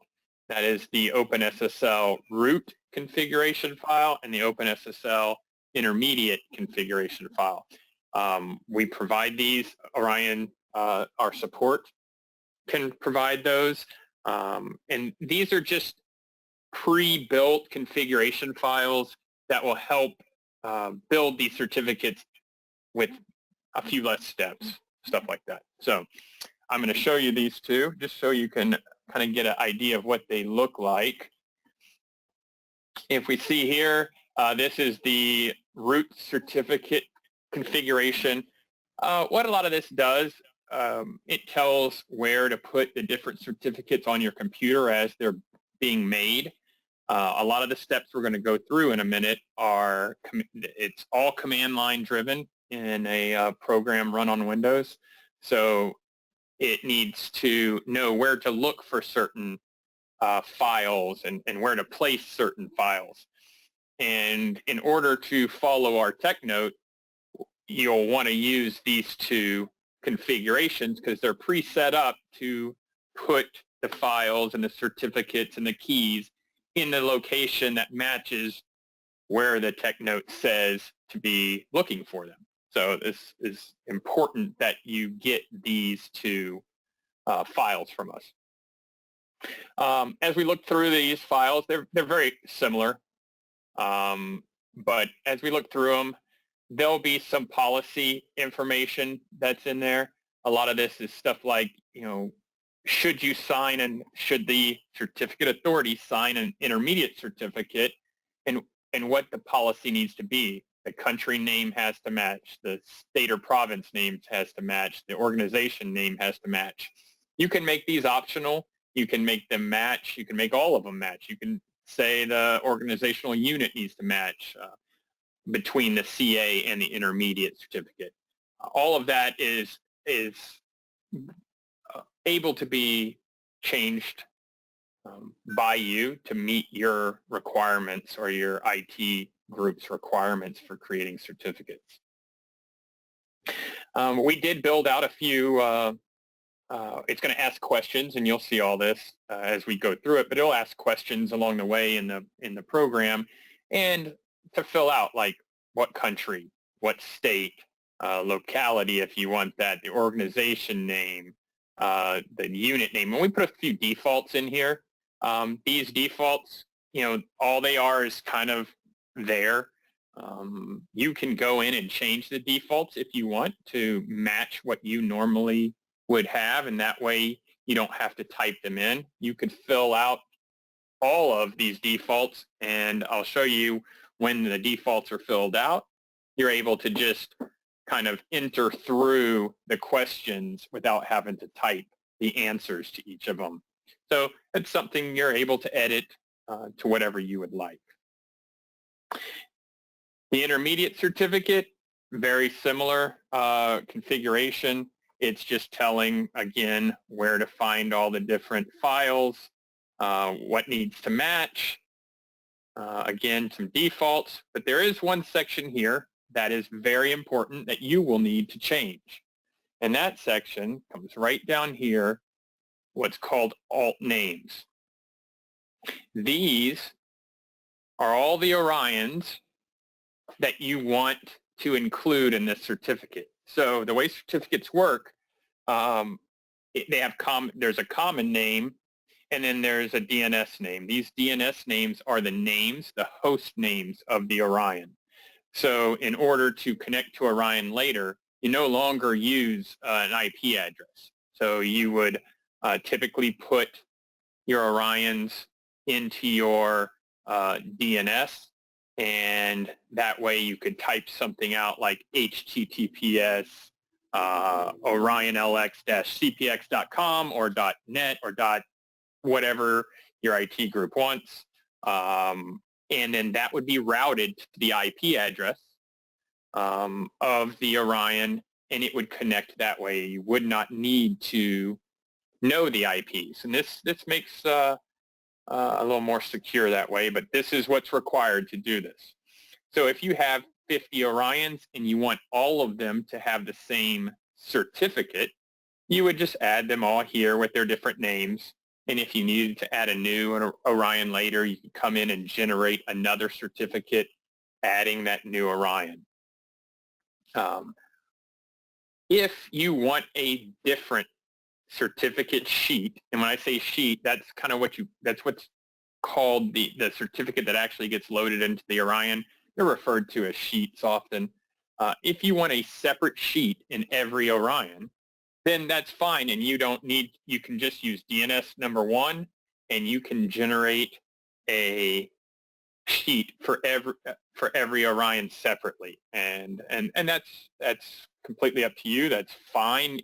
That is the OpenSSL root configuration file and the OpenSSL intermediate configuration file. We provide these. Orion, our support, can provide those. And these are just pre-built configuration files that will help build these certificates with a few less steps, stuff like that. So I'm going to show you these two just so you can kind of get an idea of what they look like. If we see here, this is the root certificate configuration. What a lot of this does, it tells where to put the different certificates on your computer as they're being made. A lot of the steps we're going to go through in a minute are, it's all command line driven in a program run on Windows. So it needs to know where to look for certain files and where to place certain files. And in order to follow our tech note, you'll want to use these two configurations because they're pre-set up to put the files and the certificates and the keys in the location that matches where the tech note says to be looking for them. So this is important that you get these two files from us. As we look through these files, they're very similar, but as we look through them, there'll be some policy information that's in there. A lot of this is stuff like, should you sign and should the certificate authority sign an intermediate certificate, and what the policy needs to be. The country name has to match, the state or province name has to match, the organization name has to match. You can make these optional. You can make them match. You can make all of them match. You can say the organizational unit needs to match between the CA and the intermediate certificate. All of that is able to be changed by you to meet your requirements or your IT group's requirements for creating certificates. We did build out a few, it's going to ask questions, and you'll see all this as we go through it, but it'll ask questions along the way in the program, and to fill out like what country, what state, locality if you want that, the organization name, the unit name. And we put a few defaults in here. These defaults, all they are is kind of there. You can go in and change the defaults if you want to match what you normally would have, and that way you don't have to type them in. You could fill out all of these defaults, and I'll show you when the defaults are filled out. You're able to just kind of enter through the questions without having to type the answers to each of them. So it's something you're able to edit to whatever you would like. The intermediate certificate very similar configuration. It's just telling, again, where to find all the different files, what needs to match, again, some defaults. But there is one section here that is very important that you will need to change. And that section comes right down here, what's called alt names. These are all the Orions that you want to include in this certificate. So the way certificates work, they have there's a common name, and then there's a DNS name. These DNS names are the names, the host names of the Orion. So in order to connect to Orion later, you no longer use an IP address. So you would typically put your Orions into your DNS, and that way you could type something out like HTTPS orionlx-cpx.com or .net or whatever your IT group wants. And then that would be routed to the IP address of the Orion, and it would connect that way. You would not need to know the IPs. And this makes a little more secure that way, but this is what's required to do this. So if you have 50 Orions and you want all of them to have the same certificate, you would just add them all here with their different names. And if you needed to add a new Orion later, you can come in and generate another certificate adding that new Orion. If you want a different certificate sheet, and when I say sheet, that's kind of that's what's called the certificate that actually gets loaded into the Orion. They're referred to as sheets often. If you want a separate sheet in every Orion, then that's fine, and you can just use DNS number 1, and you can generate a sheet for every Orion separately, and that's completely up to you. That's fine.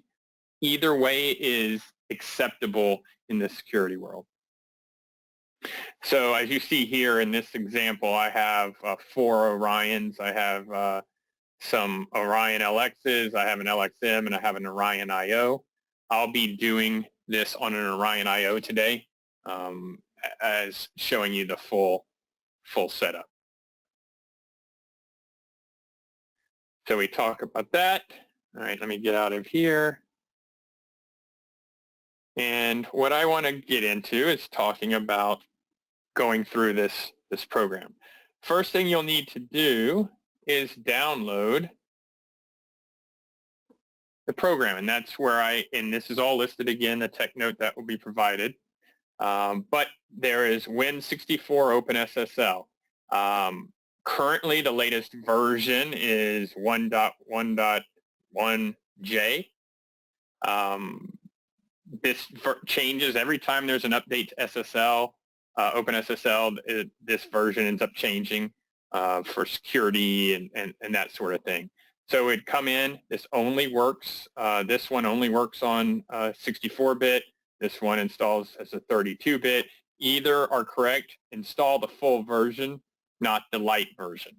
Either way is acceptable in the security world. So as you see here in this example, I have 4 Orions. I have some Orion LXs, I have an LXM, and I have an Orion IO. I'll be doing this on an Orion IO today as showing you the full setup. So we talk about that. All right, let me get out of here. And what I want to get into is talking about going through this program. First thing you'll need to do is download the program, and that's where and this is all listed again, the tech note that will be provided. But there is Win64 OpenSSL. Currently, the latest version is 1.1.1J. This changes every time there's an update to SSL. OpenSSL, this version ends up changing for security and that sort of thing. So it'd come in, this only works, this one only works on 64-bit, this one installs as a 32-bit. Either are correct, install the full version, not the light version.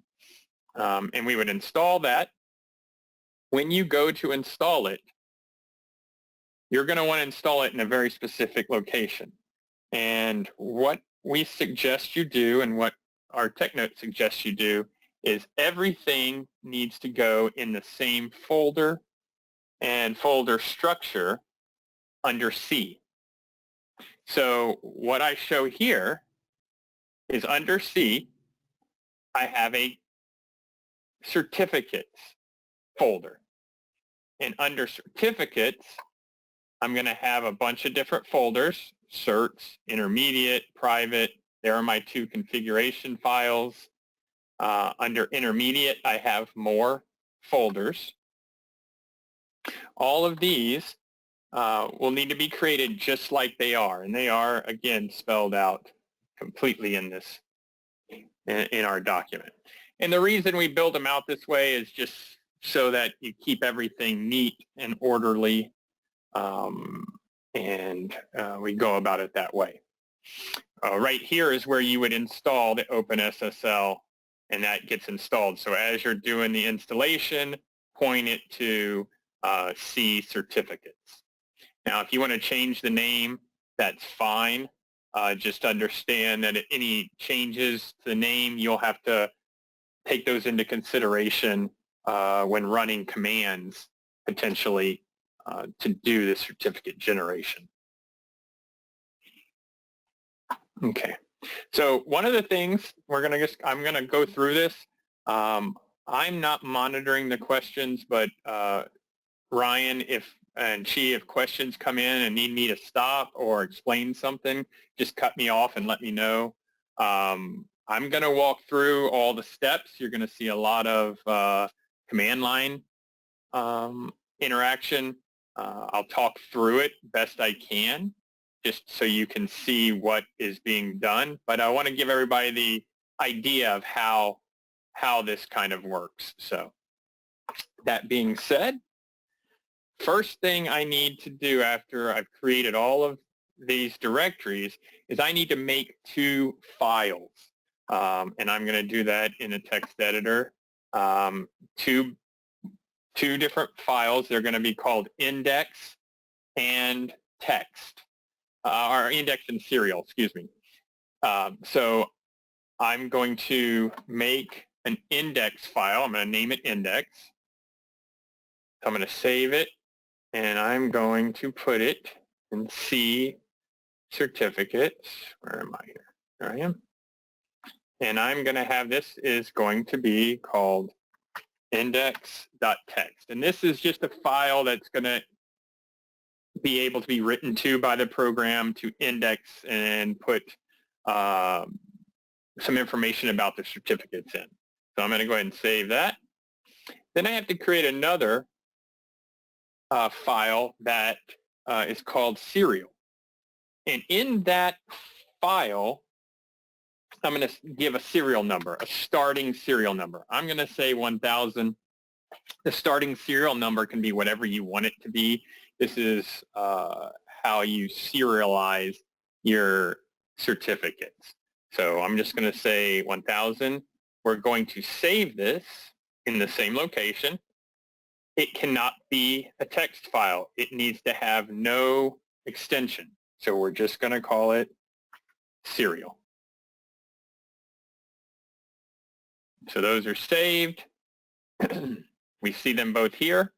And we would install that. When you go to install it, you're going to want to install it in a very specific location. And what we suggest you do, and what our tech note suggests you do, is everything needs to go in the same folder and folder structure under C. So what I show here is under C, I have a certificates folder. And under certificates, I'm going to have a bunch of different folders, certs, intermediate, private. There are my 2 configuration files. Under intermediate, I have more folders. All of these will need to be created just like they are, and they are, again, spelled out completely in our document. And the reason we build them out this way is just so that you keep everything neat and orderly, and we go about it that way. Right here is where you would install the OpenSSL and that gets installed. So as you're doing the installation, point it to C certificates. Now, if you want to change the name, that's fine. Just understand that any changes to the name, you'll have to take those into consideration when running commands, potentially, to do the certificate generation. Okay. So one of the things I'm going to go through this. I'm not monitoring the questions, but Ryan, if questions come in and need me to stop or explain something, just cut me off and let me know. I'm going to walk through all the steps. You're going to see a lot of command line interaction. I'll talk through it best I can, just so you can see what is being done. But I want to give everybody the idea of how this kind of works. So that being said, first thing I need to do after I've created all of these directories is I need to make 2 files. And I'm going to do that in a text editor. Two different files. They're going to be called index and text, or index and serial, excuse me. So I'm going to make an index file. I'm going to name it index. So I'm going to save it, and I'm going to put it in C certificates. Where am I here? There I am. And I'm going to have this is going to be called index.txt. And this is just a file that's going to be able to be written to by the program to index and put some information about the certificates in. So I'm going to go ahead and save that. Then I have to create another file that is called serial. And in that file, I'm going to give a serial number, a starting serial number. I'm going to say 1000. The starting serial number can be whatever you want it to be. This is how you serialize your certificates. So I'm just going to say 1000. We're going to save this in the same location. It cannot be a text file. It needs to have no extension. So we're just going to call it serial. So those are saved. We see them both here.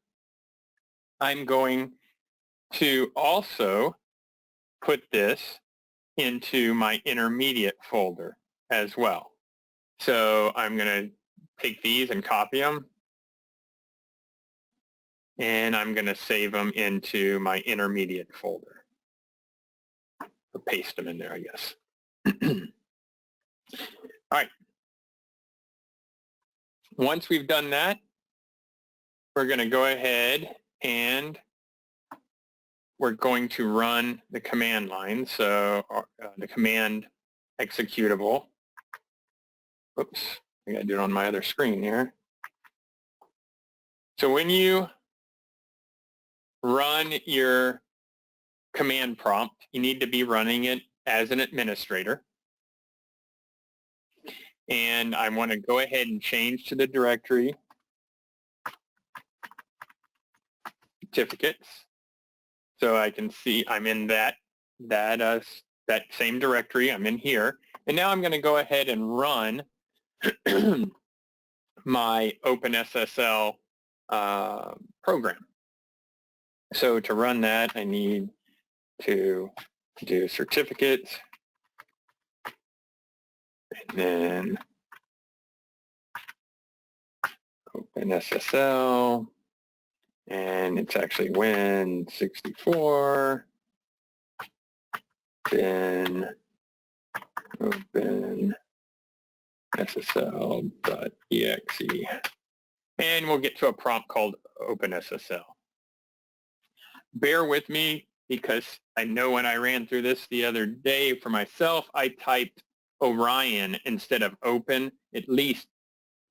I'm going to also put this into my intermediate folder as well. So I'm going to take these and copy them. And I'm going to save them into my intermediate folder. Or paste them in there, I guess. All right. Once we've done that, we're going to go ahead and we're going to run the command line. So the command executable. Oops, I got to do it on my other screen here. So when you run your command prompt, you need to be running it as an administrator. And I want to go ahead and change to the directory certificates. So I can see I'm in that same directory. I'm in here. And now I'm going to go ahead and run my OpenSSL program. So to run that, I need to do certificates, and then OpenSSL, and it's actually Win64, then OpenSSL.exe, and we'll get to a prompt called OpenSSL. Bear with me because I know when I ran through this the other day for myself, I typed Orion instead of Open at least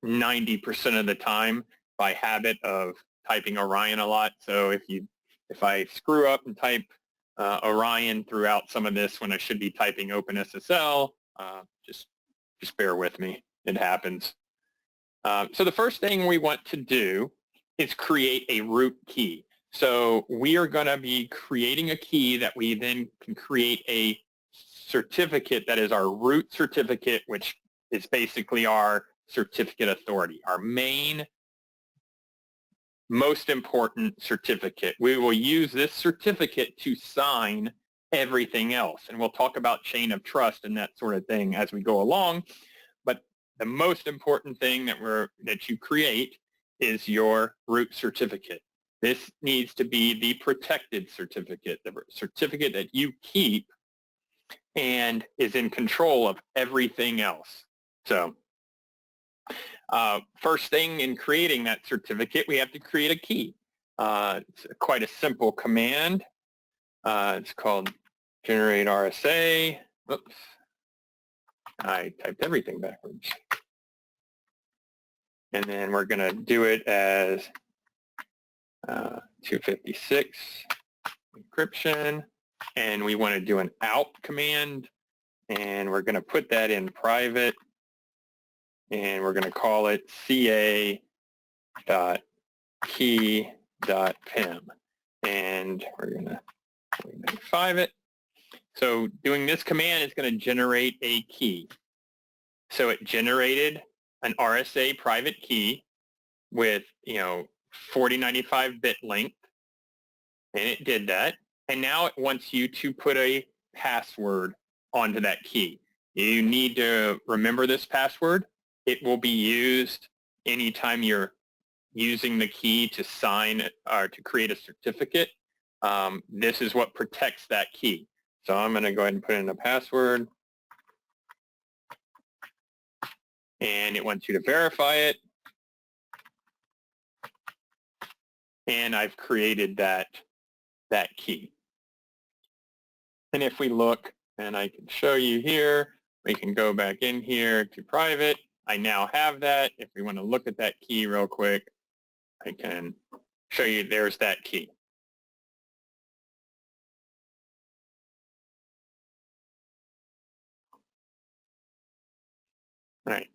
90% of the time by habit of typing Orion a lot. So if I screw up and type Orion throughout some of this when I should be typing OpenSSL, just bear with me. It happens. So the first thing we want to do is create a root key. So we are going to be creating a key that we then can create a certificate that is our root certificate, which is basically our certificate authority, our main, most important certificate. We will use this certificate to sign everything else. And we'll talk about chain of trust and that sort of thing as we go along. But the most important thing that you create is your root certificate. This needs to be the protected certificate, the certificate that you keep and is in control of everything else. So first thing in creating that certificate, we have to create a key. It's quite a simple command. It's called generate RSA. Oops. I typed everything backwards. And then we're going to do it as 256 encryption. And we want to do an out command. And we're going to put that in private. And we're going to call it ca.key.pim. And we're going to 5 it. So doing this command is going to generate a key. So it generated an RSA private key with, 4095 bit length, and it did that. And now it wants you to put a password onto that key. You need to remember this password. It will be used anytime you're using the key to sign or to create a certificate. This is what protects that key. So I'm going to go ahead and put in a password. And it wants you to verify it. And I've created that key. And if we look, and I can show you here, we can go back in here to private. I now have that. If we want to look at that key real quick, I can show you there's that key. All right.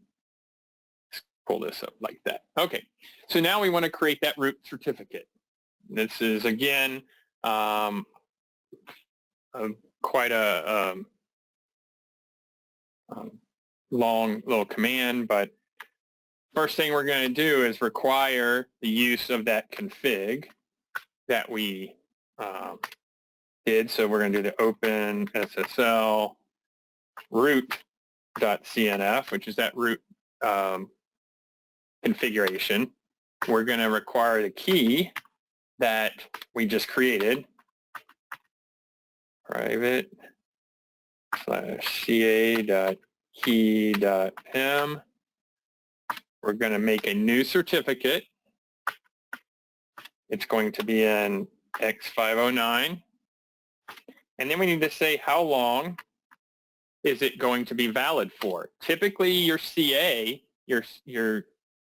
Let's pull this up like that. Okay. So now we want to create that root certificate. This is, again, quite a long little command, but first thing we're going to do is require the use of that config that we did. So we're going to do the open SSL root.cnf, which is that root configuration. We're going to require the key that we just created, private /ca.key.pim. We're going to make a new certificate. It's going to be in X509. And then we need to say how long is it going to be valid for. Typically your CA, your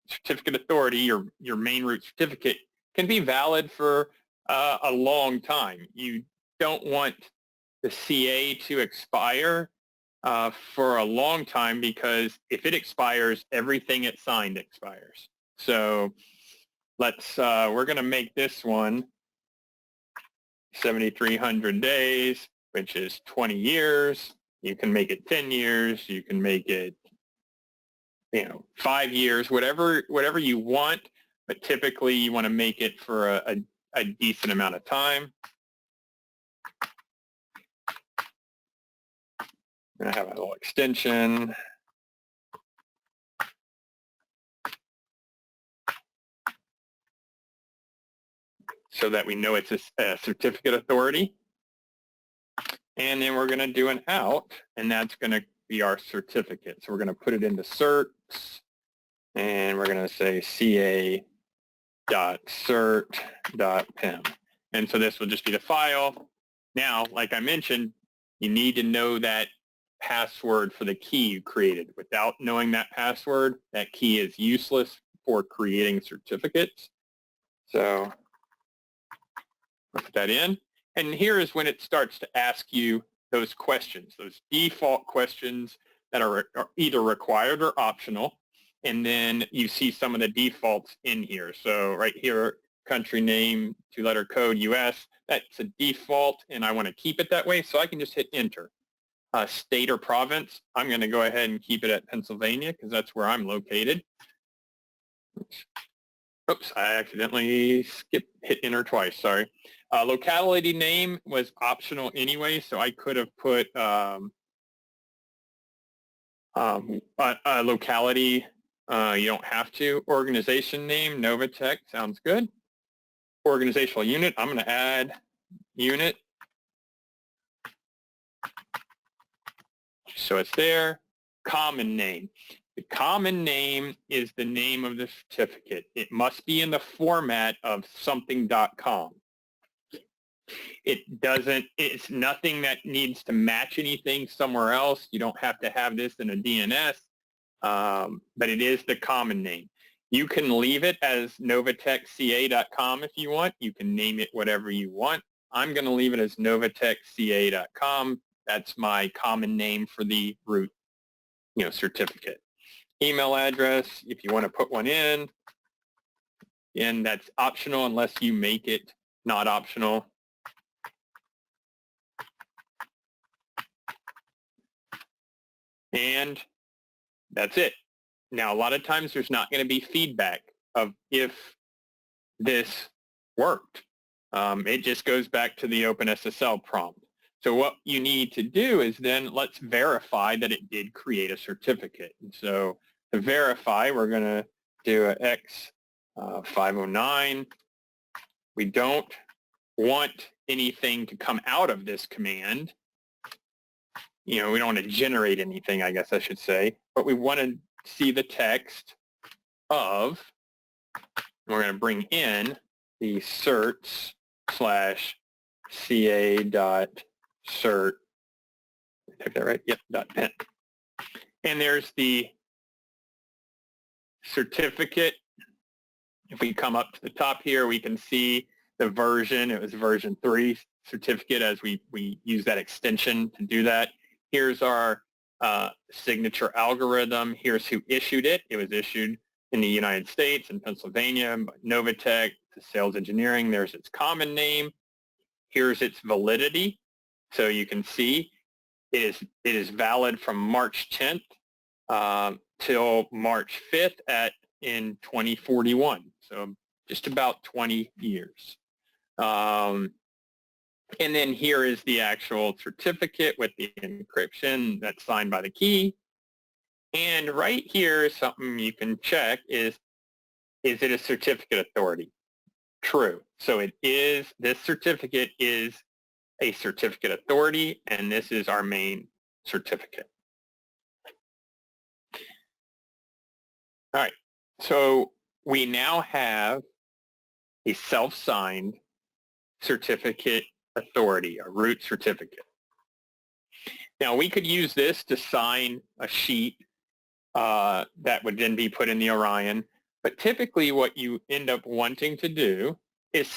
certificate authority, your main root certificate, can be valid for a long time. You don't want the CA to expire for a long time, because if it expires, everything it signed expires. So we're going to make this one 7,300 days, which is 20 years. You can make it 10 years. You can make it 5 years, whatever you want. But typically you want to make it for a decent amount of time. I'm going to have a little extension. So that we know it's a certificate authority. And then we're going to do an out, and that's going to be our certificate. So we're going to put it into certs, and we're going to say ca.cert.pim. And so this will just be the file. Now, like I mentioned, you need to know that password for the key you created. Without knowing that password, that key is useless for creating certificates. So I'll put that in. And here is when it starts to ask you those questions, those default questions that are either required or optional. and then you see some of the defaults in here. So right here, country name, 2-letter code, US, that's a default, and I want to keep it that way, so I can just hit enter. State or province, I'm going to go ahead and keep it at Pennsylvania because that's where I'm located. Oops, I accidentally hit enter twice, sorry. Locality name was optional anyway, so I could have put a locality. You don't have to. Organization name, NovaTech, sounds good. Organizational unit, I'm going to add unit. So it's there. Common name. The common name is the name of the certificate. It must be in the format of something.com. It's nothing that needs to match anything somewhere else. You don't have to have this in a DNS, but it is the common name. You can leave it as novatechca.com if you want. You can name it whatever you want. I'm going to leave it as novatechca.com. That's my common name for the root, certificate. Email address, if you want to put one in, and that's optional unless you make it not optional. And that's it. Now, a lot of times there's not going to be feedback of if this worked. It just goes back to the OpenSSL prompt. So what you need to do is then let's verify that it did create a certificate. And so to verify, we're going to do an X509. We don't want anything to come out of this command. We don't want to generate anything, I guess I should say, but we want to see the text of, we're going to bring in the certs/ca.cert. Took that right? Yep, .pen. And there's the certificate. If we come up to the top here, we can see the version. It was version 3 certificate as we use that extension to do that. Here's our signature algorithm. Here's who issued it. It was issued in the United States and Pennsylvania by NovaTech to Sales Engineering. There's its common name. Here's its validity. So you can see it is valid from March 10th till March 5th in 2041. So just about 20 years. And then here is the actual certificate with the encryption that's signed by the key. And right here is something you can check is it a certificate authority? True. So this certificate is a certificate authority, and this is our main certificate. All right. So we now have a self-signed certificate authority, a root certificate. Now we could use this to sign a sheet that would then be put in the Orion, but typically what you end up wanting to do is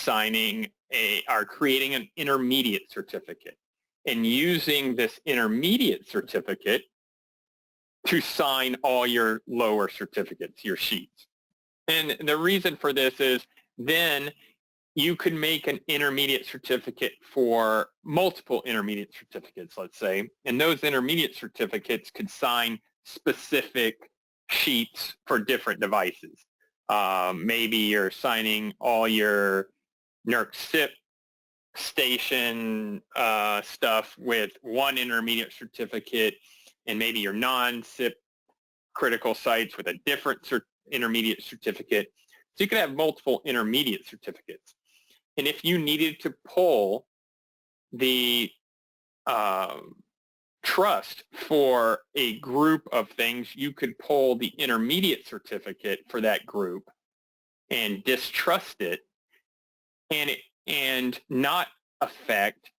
creating an intermediate certificate and using this intermediate certificate to sign all your lower certificates, your sheets. And the reason for this is then you could make an intermediate certificate for multiple intermediate certificates, let's say, and those intermediate certificates could sign specific sheets for different devices. Maybe you're signing all your NERC SIP station stuff with one intermediate certificate, and maybe your non-SIP critical sites with a different intermediate certificate. So you could have multiple intermediate certificates. And if you needed to pull the trust for a group of things, you could pull the intermediate certificate for that group and distrust it and not affect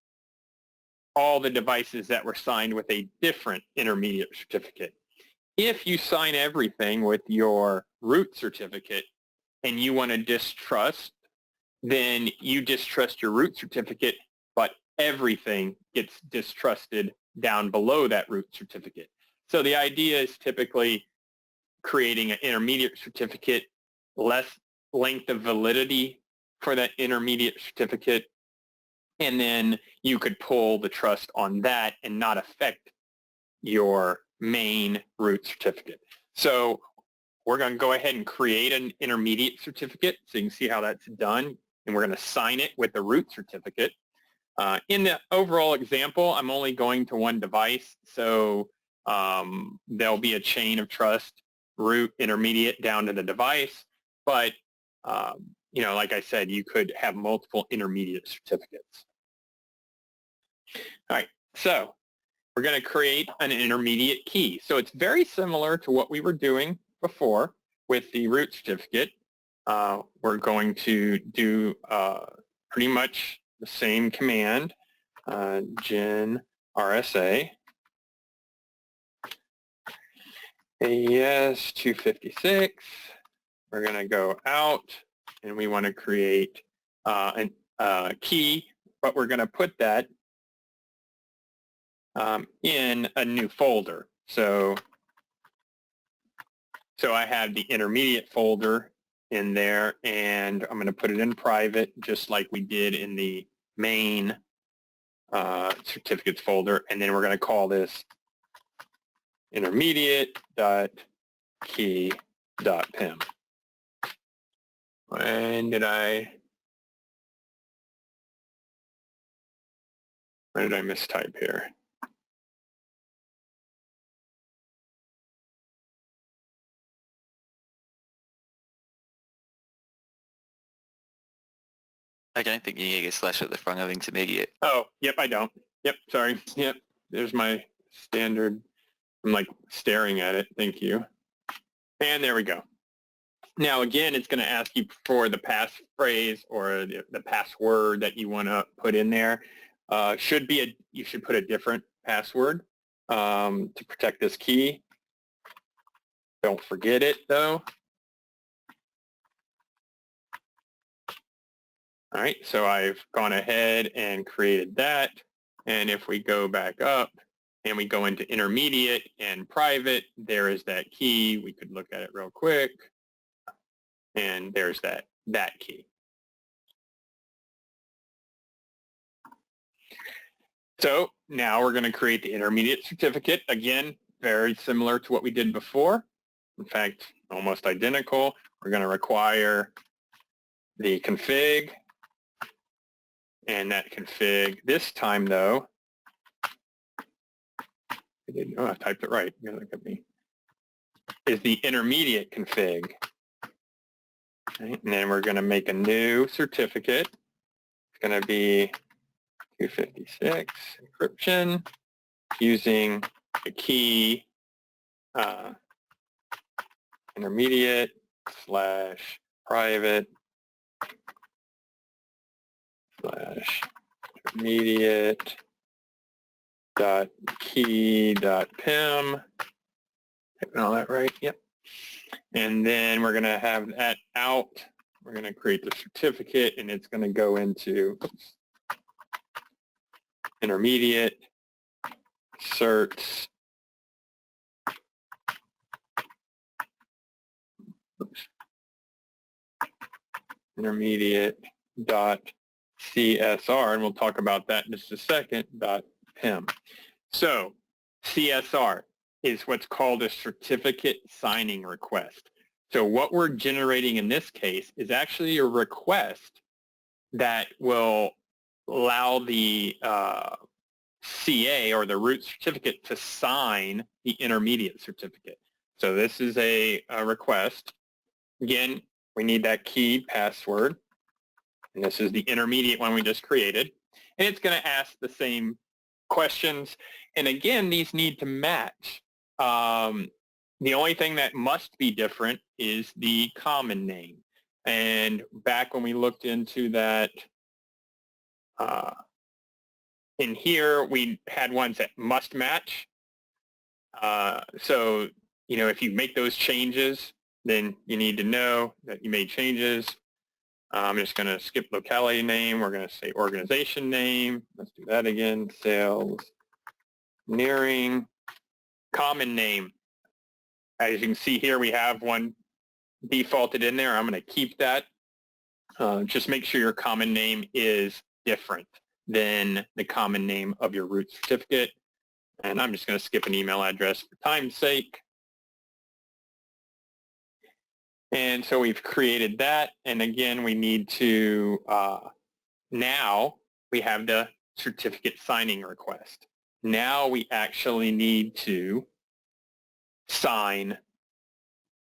all the devices that were signed with a different intermediate certificate. If you sign everything with your root certificate and you want to distrust, then you distrust your root certificate, but everything gets distrusted down below that root certificate. So the idea is typically creating an intermediate certificate, less length of validity for that intermediate certificate, and then you could pull the trust on that and not affect your main root certificate. So we're going to go ahead and create an intermediate certificate so you can see how that's done, and we're going to sign it with the root certificate. In the overall example, I'm only going to one device, so there'll be a chain of trust, root, intermediate, down to the device. But, you know, like I said, you could have multiple intermediate certificates. All right, so we're going to create an intermediate key. So it's very similar to what we were doing before with the root certificate. We're going to do pretty much the same command, gen RSA, AES 256. We're going to go out, and we want to create a key, but we're going to put that in a new folder. So I have the intermediate folder in there, and I'm going to put it in private, just like we did in the main certificates folder, and then we're going to call this intermediate.key.pim. When did I mistype here? I don't think you need a slash at the front of intermediate. Oh, yep, I don't. Yep, sorry. Yep, there's my standard. I'm like staring at it. Thank you. And there we go. Now, again, it's going to ask you for the passphrase or the password that you want to put in there. You should put a different password to protect this key. Don't forget it, though. All right, so I've gone ahead and created that. And if we go back up and we go into intermediate and private, there is that key. We could look at it real quick. And there's that key. So now we're going to create the intermediate certificate. Again, very similar to what we did before. In fact, almost identical. We're going to require the config. And that config, this time though, I typed it right. You look at me. Is the intermediate config. Okay, and then we're going to make a new certificate. It's going to be 256 encryption using the key intermediate / private / intermediate .key.pim. Typing all that right? Yep. And then we're going to have that out. We're going to create the certificate, and it's going to go into intermediate certs. Intermediate .csr, and we'll talk about that in just a second, .pim. So CSR is what's called a certificate signing request. So what we're generating in this case is actually a request that will allow the CA or the root certificate to sign the intermediate certificate. So this is a request. Again, we need that key password. And this is the intermediate one we just created. And it's going to ask the same questions. And again, these need to match. The only thing that must be different is the common name. And back when we looked into that, in here, we had ones that must match. So, you know, if you make those changes, then you need to know that you made changes. I'm just going to skip locality name. We're going to say organization name. Let's do that again. Sales, engineering, common name. As you can see here, we have one defaulted in there. I'm going to keep that. Just make sure your common name is different than the common name of your root certificate. And I'm just going to skip an email address for time's sake. And so we've created that. And again, we need to, now we have the certificate signing request. Now we actually need to sign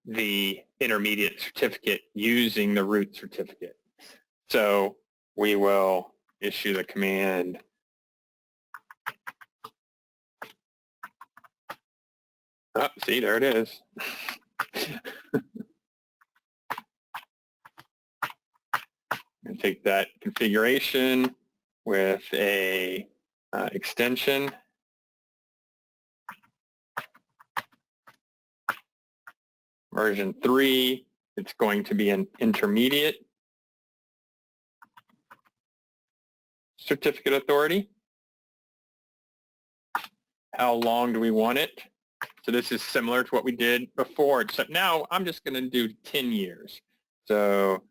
the intermediate certificate using the root certificate. So we will issue the command see, there it is. And take that configuration with a extension. Version 3, it's going to be an intermediate certificate authority. How long do we want it? So this is similar to what we did before, except now I'm just going to do 10 years. So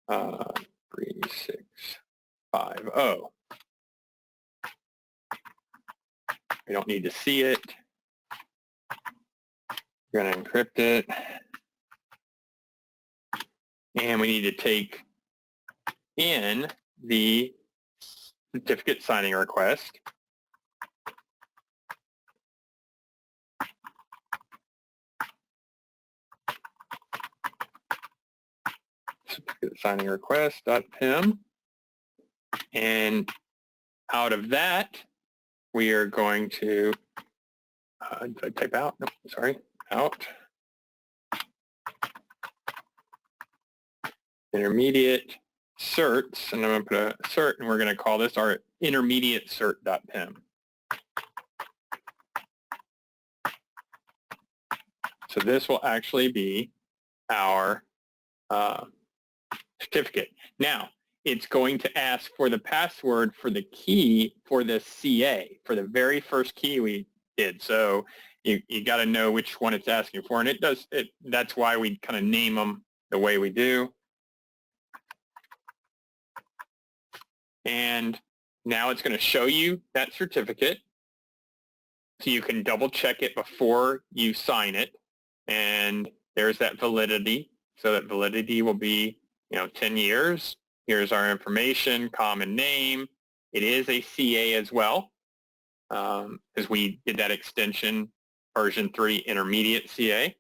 3650. We don't need to see it. We're going to encrypt it. And we need to take in the certificate signing request. Certificate signing request.pim. And out of that, we are going to, did I type out? No, sorry, out. Intermediate certs, and I'm going to put a cert, and we're going to call this our intermediate cert.pim. So this will actually be our certificate. Now, it's going to ask for the password for the key for the CA, for the very first key we did. So you got to know which one it's asking for, and that's why we kind of name them the way we do. And now it's going to show you that certificate, so you can double check it before you sign it. And there's that validity. So that validity will be, 10 years. Here's our information, common name. It is a CA as well, because we did that extension, version 3 intermediate CA.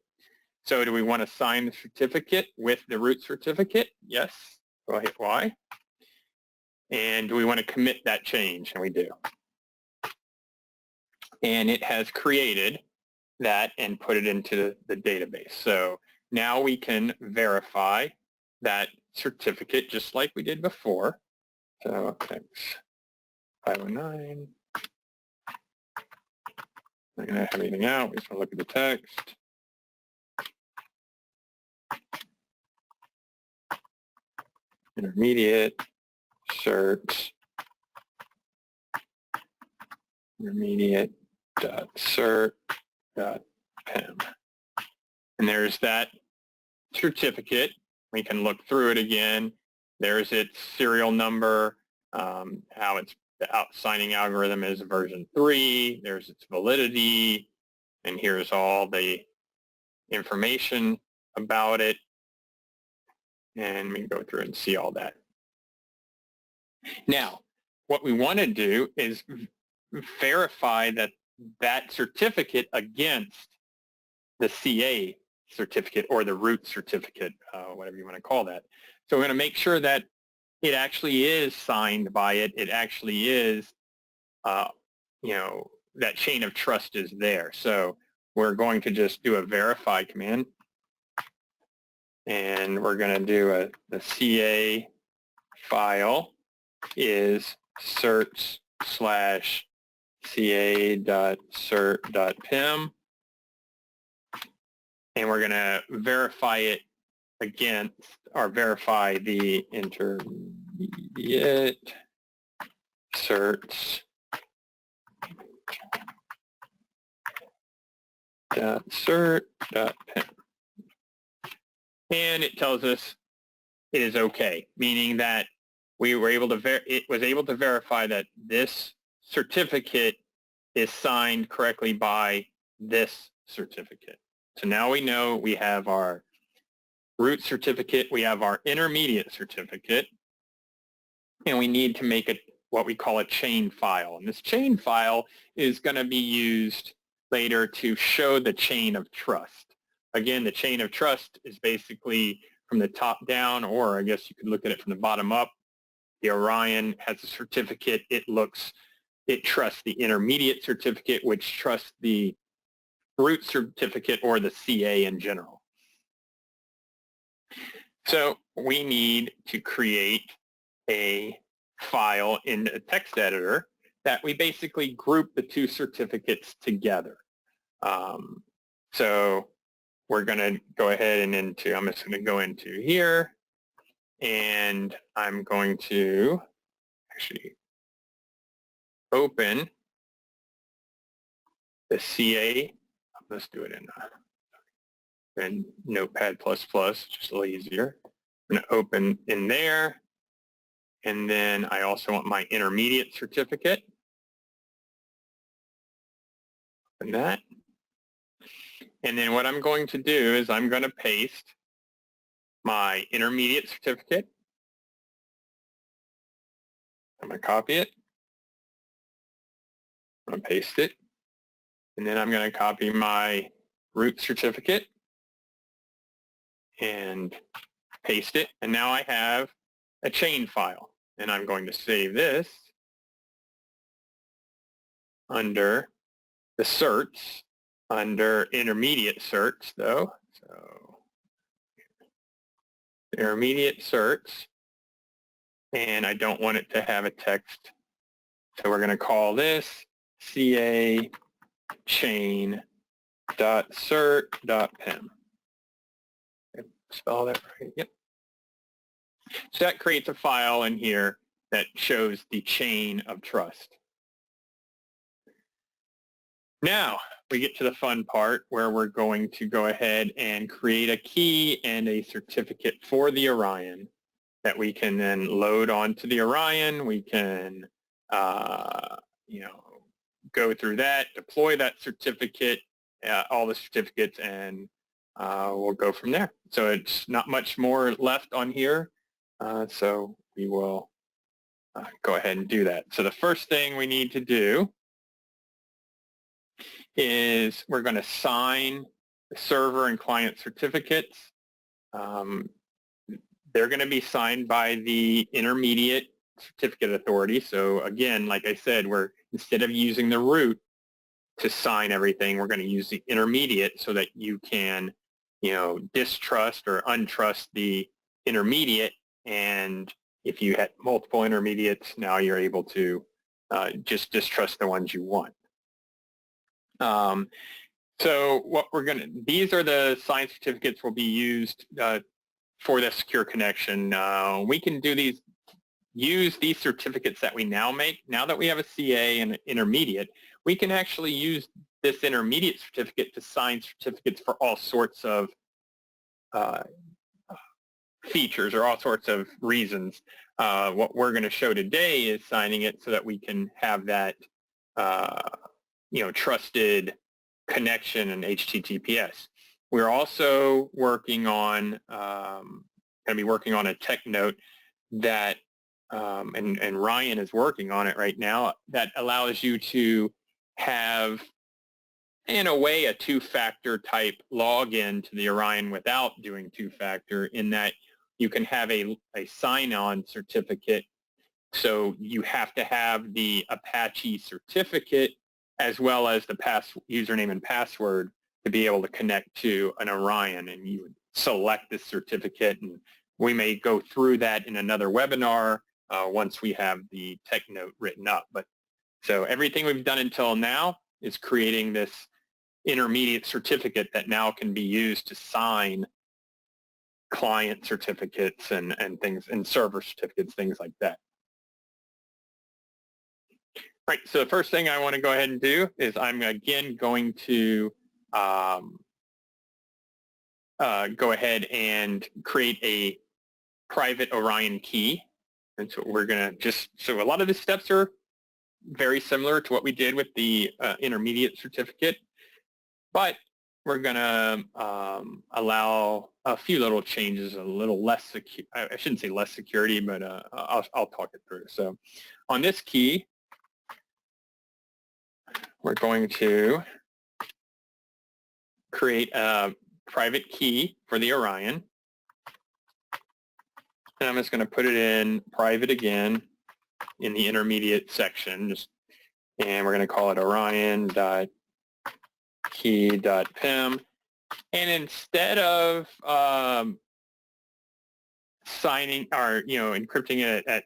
So do we want to sign the certificate with the root certificate? Yes. So I'll hit Y. And do we want to commit that change? And we do. And it has created that and put it into the database. So now we can verify that certificate just like we did before. So X509. Not going to have anything out. We just want to look at the text. Intermediate cert. Intermediate.cert.pim. And there's that certificate. We can look through it again. There's its serial number, how its signing algorithm is version 3. There's its validity. And here's all the information about it. And we can go through and see all that. Now, what we want to do is verify that certificate against the CA certificate or the root certificate, whatever you want to call that. So we're going to make sure that it actually is signed by it. It actually is, that chain of trust is there. So we're going to just do a verify command. And we're going to do the CA file is certs/ca.cert.pim. And we're going to verify it against, or verify the intermediate certs cert.pem. And it tells us it is okay, meaning that we were able to it was able to verify that this certificate is signed correctly by this certificate. So now we know we have our root certificate, we have our intermediate certificate, and we need to make it what we call a chain file. And this chain file is going to be used later to show the chain of trust. Again, the chain of trust is basically from the top down, or I guess you could look at it from the bottom up. The Orion has a certificate. It trusts the intermediate certificate, which trusts the root certificate or the CA in general. So we need to create a file in a text editor that we basically group the two certificates together. So we're going to go ahead and I'm just going to go into here, and I'm going to actually open the CA. Let's do it in Notepad++, just a little easier. I'm going to open in there, and then I also want my intermediate certificate. Open that. And then what I'm going to do is I'm going to paste my intermediate certificate. I'm going to copy it. I'm going to paste it. And then I'm going to copy my root certificate and paste it. And now I have a chain file. And I'm going to save this under the certs, under intermediate certs though. So intermediate certs, and I don't want it to have a text. So we're going to call this CA chain.cert.pem. Spell that right? Yep. So that creates a file in here that shows the chain of trust. Now we get to the fun part where we're going to go ahead and create a key and a certificate for the Orion that we can then load onto the Orion. We can, go through that, deploy that certificate, all the certificates, and we'll go from there. So it's not much more left on here. So we will go ahead and do that. So the first thing we need to do is we're going to sign the server and client certificates. They're going to be signed by the intermediate certificate authority. So again, like I said, instead of using the root to sign everything, we're going to use the intermediate so that you can, distrust or untrust the intermediate. And if you had multiple intermediates, now you're able to just distrust the ones you want. So these are the signed certificates will be used for the secure connection. We can use these certificates that we now make. Now that we have a CA and an intermediate, we can actually use this intermediate certificate to sign certificates for all sorts of features or all sorts of reasons. What we're going to show today is signing it so that we can have that trusted connection and HTTPS. We're also working on, going to be working on a tech note that, and Ryan is working on it right now, that allows you to have, in a way, a two-factor type login to the Orion without doing two-factor, in that you can have a sign-on certificate. So you have to have the Apache certificate as well as the username and password to be able to connect to an Orion, and you would select this certificate, and we may go through that in another webinar once we have the tech note written up. But so everything we've done until now is creating this intermediate certificate that now can be used to sign client certificates and things, and server certificates, things like that. Right, so the first thing I want to go ahead and do is I'm again going to go ahead and create a private Orion key. And so we're going to so a lot of the steps are very similar to what we did with the intermediate certificate, but we're going to allow a few little changes, a little less secure. I shouldn't say less security, but I'll talk it through. So on this key, we're going to create a private key for the Orion. And I'm just going to put it in private again in the intermediate section. And we're going to call it orion.key.pem. And instead of signing or encrypting it at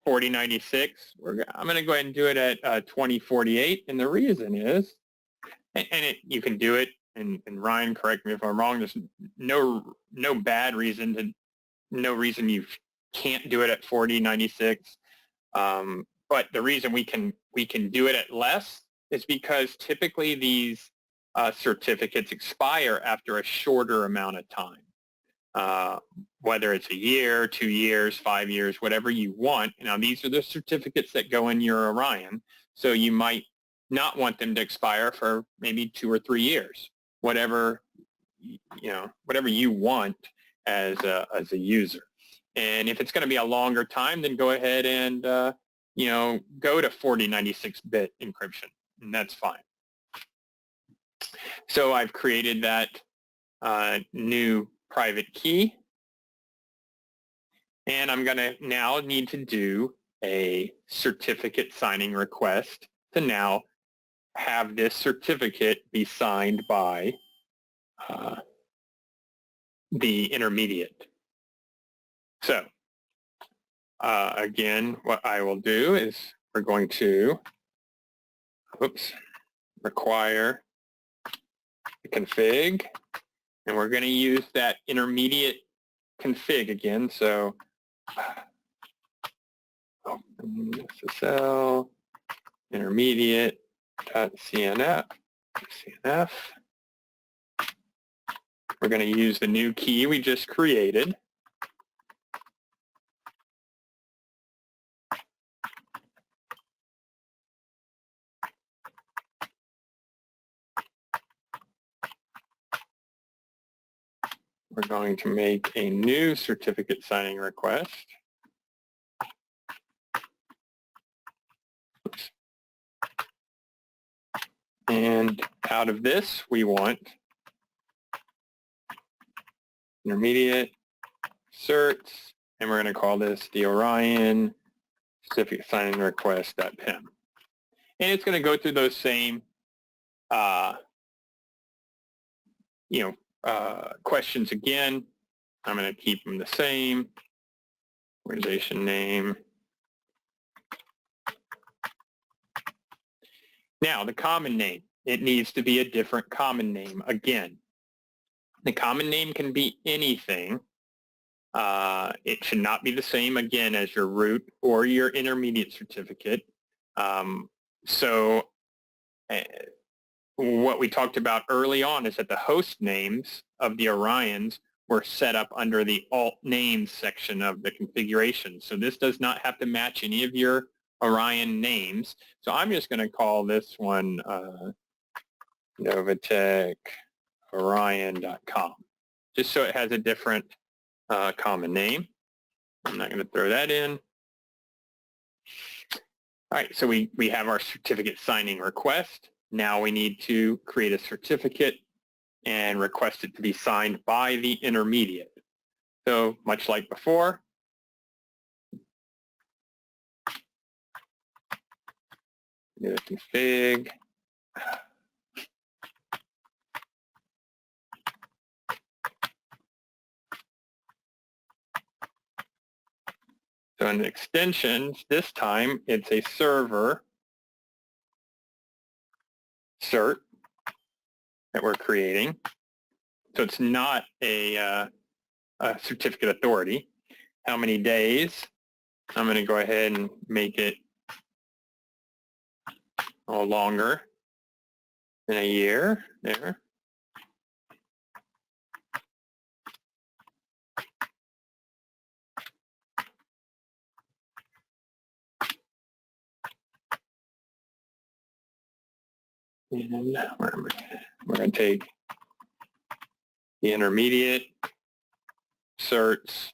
4096, I'm going to go ahead and do it at 2048. And the reason is, you can do it, and Ryan, correct me if I'm wrong. There's no reason you can't do it at 4096. But the reason we can do it at less is because typically these certificates expire after a shorter amount of time. Whether it's a year, 2 years, 5 years, whatever you want. Now, these are the certificates that go in your Orion, so you might not want them to expire for maybe 2 or 3 years, whatever you want as a user. And if it's going to be a longer time, then go ahead and go to 4096-bit encryption, and that's fine. So I've created that new private key, and I'm going to now need to do a certificate signing request to now have this certificate be signed by the intermediate. So again, what I will do is we're going to require the config, and we're going to use that intermediate config again. So SSL intermediate.cnf. We're going to use the new key we just created. We're going to make a new certificate signing request. And out of this, we want intermediate certs, and we're going to call this the Orion certificate signing request.pem. And it's going to go through those same questions again. I'm going to keep them the same. Organization name. Now, the common name. It needs to be a different common name again. The common name can be anything. It should not be the same, again, as your root or your intermediate certificate. What we talked about early on is that the host names of the Orions were set up under the alt names section of the configuration. So this does not have to match any of your Orion names. So I'm just going to call this one NovaTech Orion.com, just so it has a different common name. I'm not going to throw that in. All right, so we have our certificate signing request. Now we need to create a certificate and request it to be signed by the intermediate. So much like before, do the config. So in the extensions, this time it's a server cert that we're creating. So it's not a certificate authority. How many days? I'm going to go ahead and make it a little longer. in a year there. And we're going to take the intermediate certs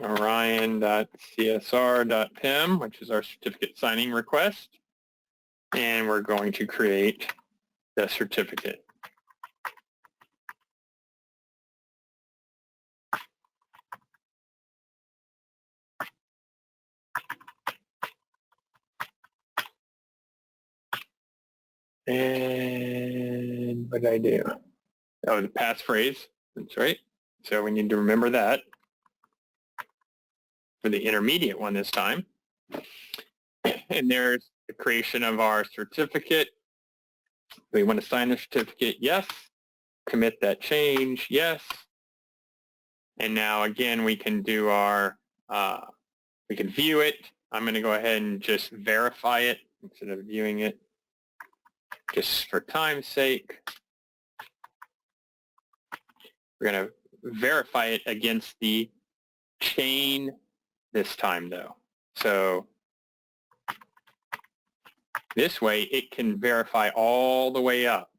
orion.csr.pim, which is our certificate signing request, and we're going to create the certificate. And what did I do? That was a passphrase. That's right. So we need to remember that for the intermediate one this time. And there's the creation of our certificate. We want to sign the certificate, yes. Commit that change, yes. And now again, we can do our, we can view it. I'm going to go ahead and just verify it instead of viewing it, just for time's sake. We're going to verify it against the chain this time though. So this way it can verify all the way up.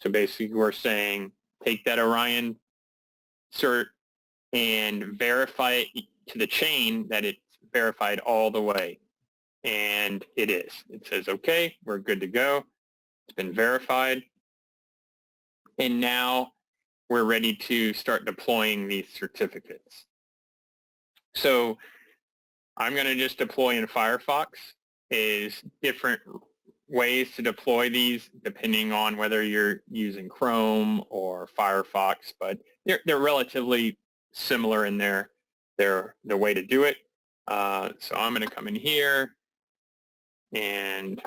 So basically we're saying take that Orion cert and verify it to the chain that it's verified all the way. And it is. It says, okay, we're good to go. It's been verified. And now we're ready to start deploying these certificates. So I'm going to just deploy in Firefox. Is different ways to deploy these depending on whether you're using Chrome or Firefox, but they're relatively similar in the way to do it. So I'm going to come in here and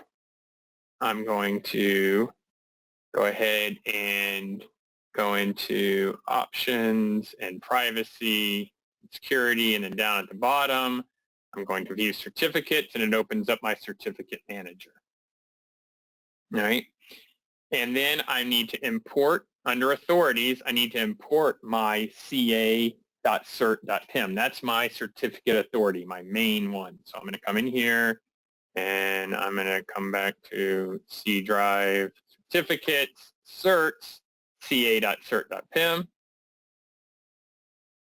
I'm going to go ahead and go into options and privacy, security, and then down at the bottom, I'm going to view certificates and it opens up my certificate manager. All right. And then I need to import under authorities, I need to import my ca.cert.pim. That's my certificate authority, my main one. So I'm going to come in here and I'm going to come back to C drive certificates, certs, ca.cert.pim.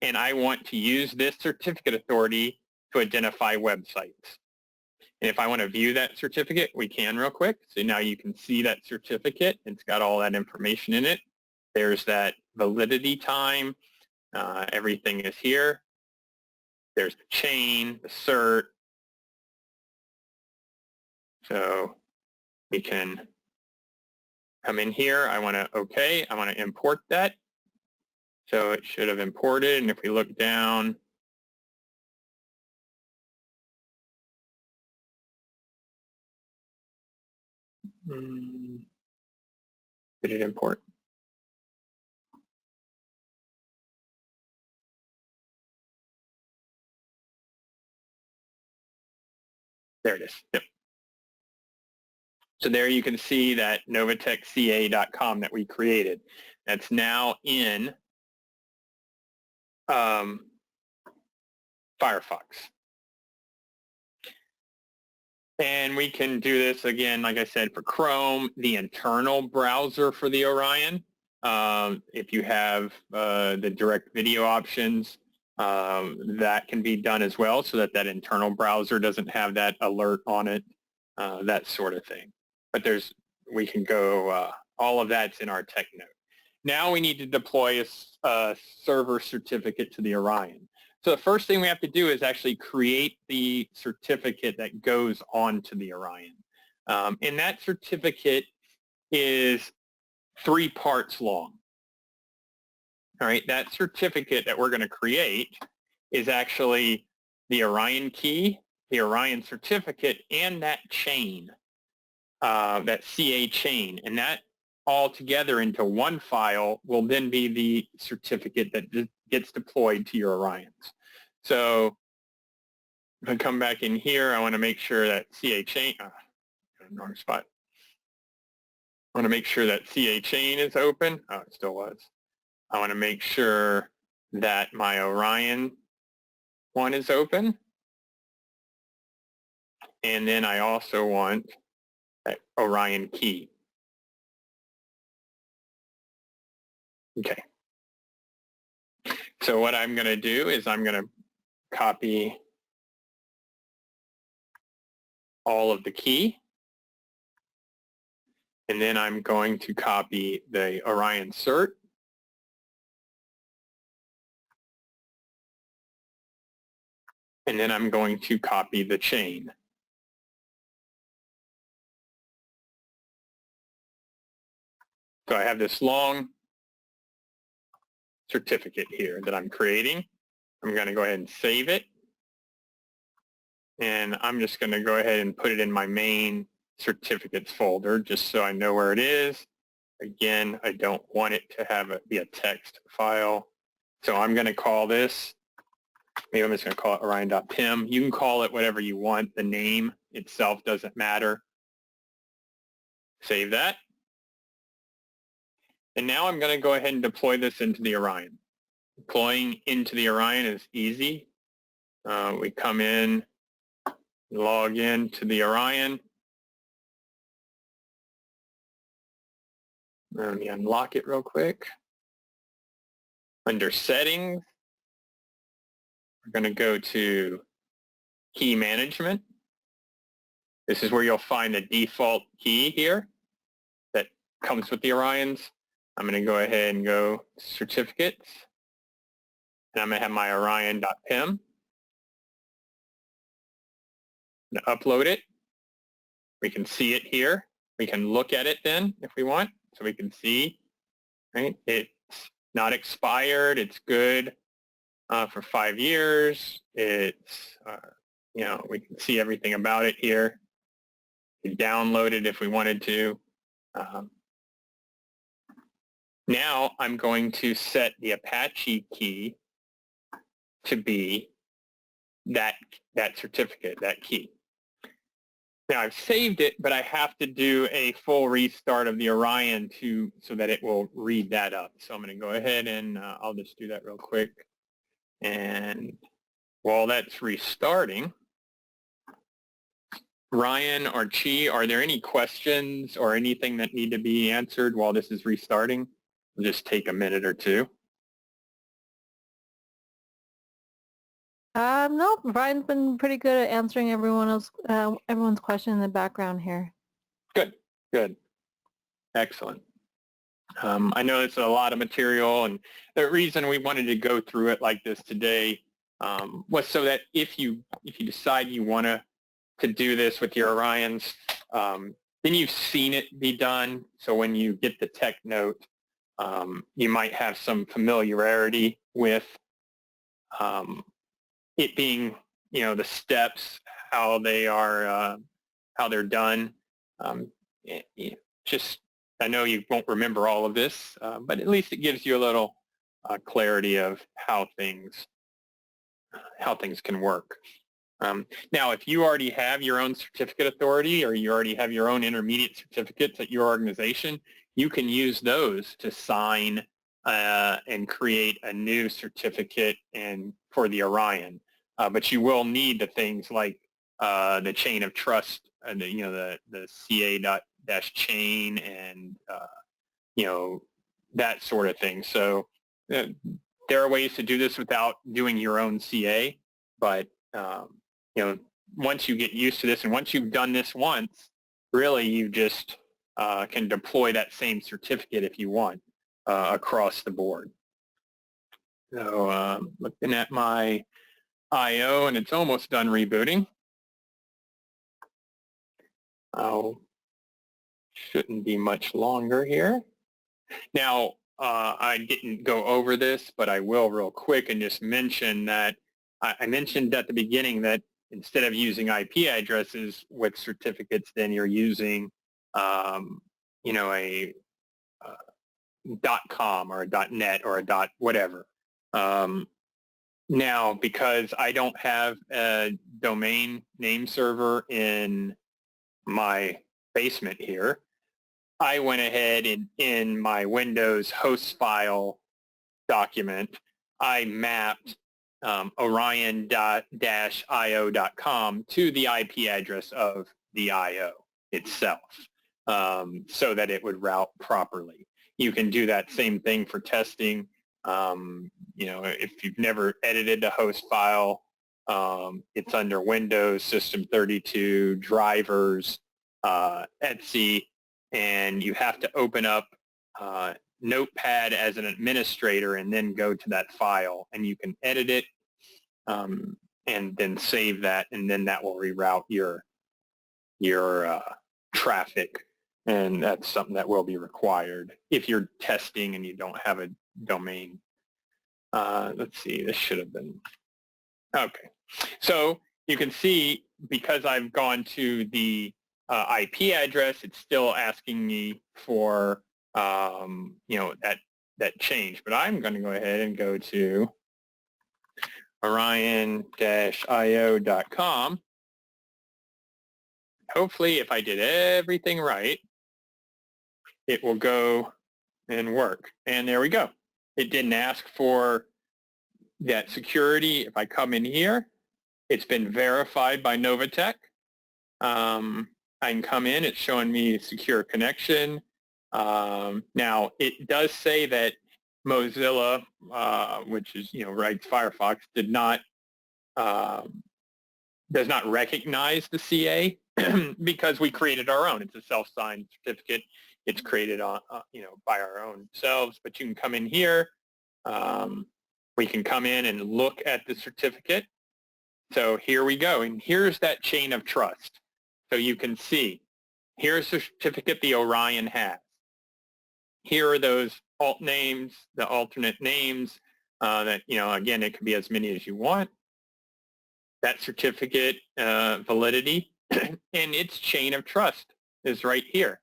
And I want to use this certificate authority to identify websites. And if I want to view that certificate, we can real quick. So now you can see that certificate. It's got all that information in it. There's that validity time. Everything is here. There's the chain, the cert. So we can come in here. I want to, okay, I want to import that. So it should have imported. And if we look down, did it import? There it is. Yep. So there you can see that NovaTechCA.com that we created. That's now in Firefox. And we can do this again, like I said, for Chrome, the internal browser for the Orion. If you have the direct video options, that can be done as well so that that internal browser doesn't have that alert on it, that sort of thing. But we can go, all of that's in our tech note. Now we need to deploy a server certificate to the Orion. So the first thing we have to do is actually create the certificate that goes onto the Orion. And that certificate is 3 parts long. All right, that certificate that we're going to create is actually the Orion key the Orion certificate and that chain, that CA chain, and that all together into one file will then be the certificate that gets deployed to your Orions. So if I come back in here, I want to make sure that CA chain, wrong spot. I want to make sure that CA chain is open. Oh, it still was. I want to make sure that my Orion one is open. And then I also want that Orion key. Okay. So what I'm going to do is I'm going to copy all of the key. And then I'm going to copy the Orion cert. And then I'm going to copy the chain. So I have this long certificate here that I'm creating. I'm going to go ahead and save it. And I'm just going to go ahead and put it in my main certificates folder just so I know where it is. Again, I don't want it to have be a text file. So I'm going to call this, maybe I'm just going to call it orion.pim. You can call it whatever you want. The name itself doesn't matter. Save that. And now I'm going to go ahead and deploy this into the Orion. Deploying into the Orion is easy. We come in, log in to the Orion. Let me unlock it real quick. Under settings, we're going to go to key management. This is where you'll find the default key here that comes with the Orions. I'm going to go ahead and go certificates. And I'm going to have my orion.pim. I'm going to upload it. We can see it here. We can look at it then if we want. So we can see, right? It's not expired. It's good for 5 years. It's, we can see everything about it here. We can download it if we wanted to. Now I'm going to set the Apache key to be that certificate, that key. Now I've saved it, but I have to do a full restart of the Orion so that it will read that up. So I'm going to go ahead and I'll just do that real quick. And while that's restarting, Ryan or Chi, are there any questions or anything that need to be answered while this is restarting? It'll just take a minute or two. No, Brian's been pretty good at answering everyone's question in the background here. Good, good. Excellent. I know it's a lot of material, and the reason we wanted to go through it like this today was so that if you decide you want to do this with your Orions, then you've seen it be done. So when you get the tech note, you might have some familiarity with it being, the steps, how they are, how they're done. I know you won't remember all of this, but at least it gives you a little clarity of how things can work. Now, if you already have your own certificate authority or you already have your own intermediate certificates at your organization, you can use those to sign and create a new certificate for the Orion. But you will need the things like the chain of trust, the CA.-chain and that sort of thing. So there are ways to do this without doing your own CA, but once you get used to this and once you've done this once, really you just can deploy that same certificate if you want across the board. So looking at my IO, and it's almost done rebooting. Shouldn't be much longer here. Now, I didn't go over this, but I will real quick and just mention that I mentioned at the beginning that instead of using IP addresses with certificates, then you're using, you know, a .com or a .net or a whatever. Now, because I don't have a domain name server in my basement here, I went ahead and in my Windows host file document, I mapped orion-io.com to the IP address of the IO itself, so that it would route properly. You can do that same thing for testing. You know, if you've never edited a host file, it's under Windows, System 32, drivers, etc. And you have to open up Notepad as an administrator and then go to that file, and you can edit it and then save that, and then that will reroute your traffic. And that's something that will be required if you're testing and you don't have a domain. Let's see, this should have been, okay. So you can see, because I've gone to the IP address, it's still asking me for, you know, that change. But I'm going to go ahead and go to orion-io.com. Hopefully, if I did everything right, it will go and work. And there we go. It didn't ask for that security. If I come in here, it's been verified by NovaTech. I can come in, it's showing me secure connection. Now, it does say that Mozilla, which is, you know, writes Firefox, does not recognize the CA because we created our own. It's a self-signed certificate. It's created on, you know, by our own selves. But you can come in here. We can come in and look at the certificate. So here we go, and here's that chain of trust. So you can see, here's the certificate the Orion has. Here are those alt names, the alternate names that, you know, again, it could be as many as you want. That certificate validity and its chain of trust is right here.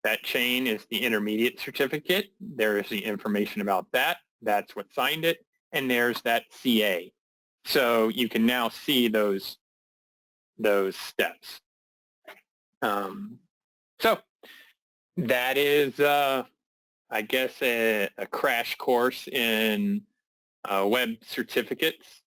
That chain is the intermediate certificate. There is the information about that. That's what signed it. And there's that CA. So you can now see those steps. So that is, I guess, a crash course in web certificates.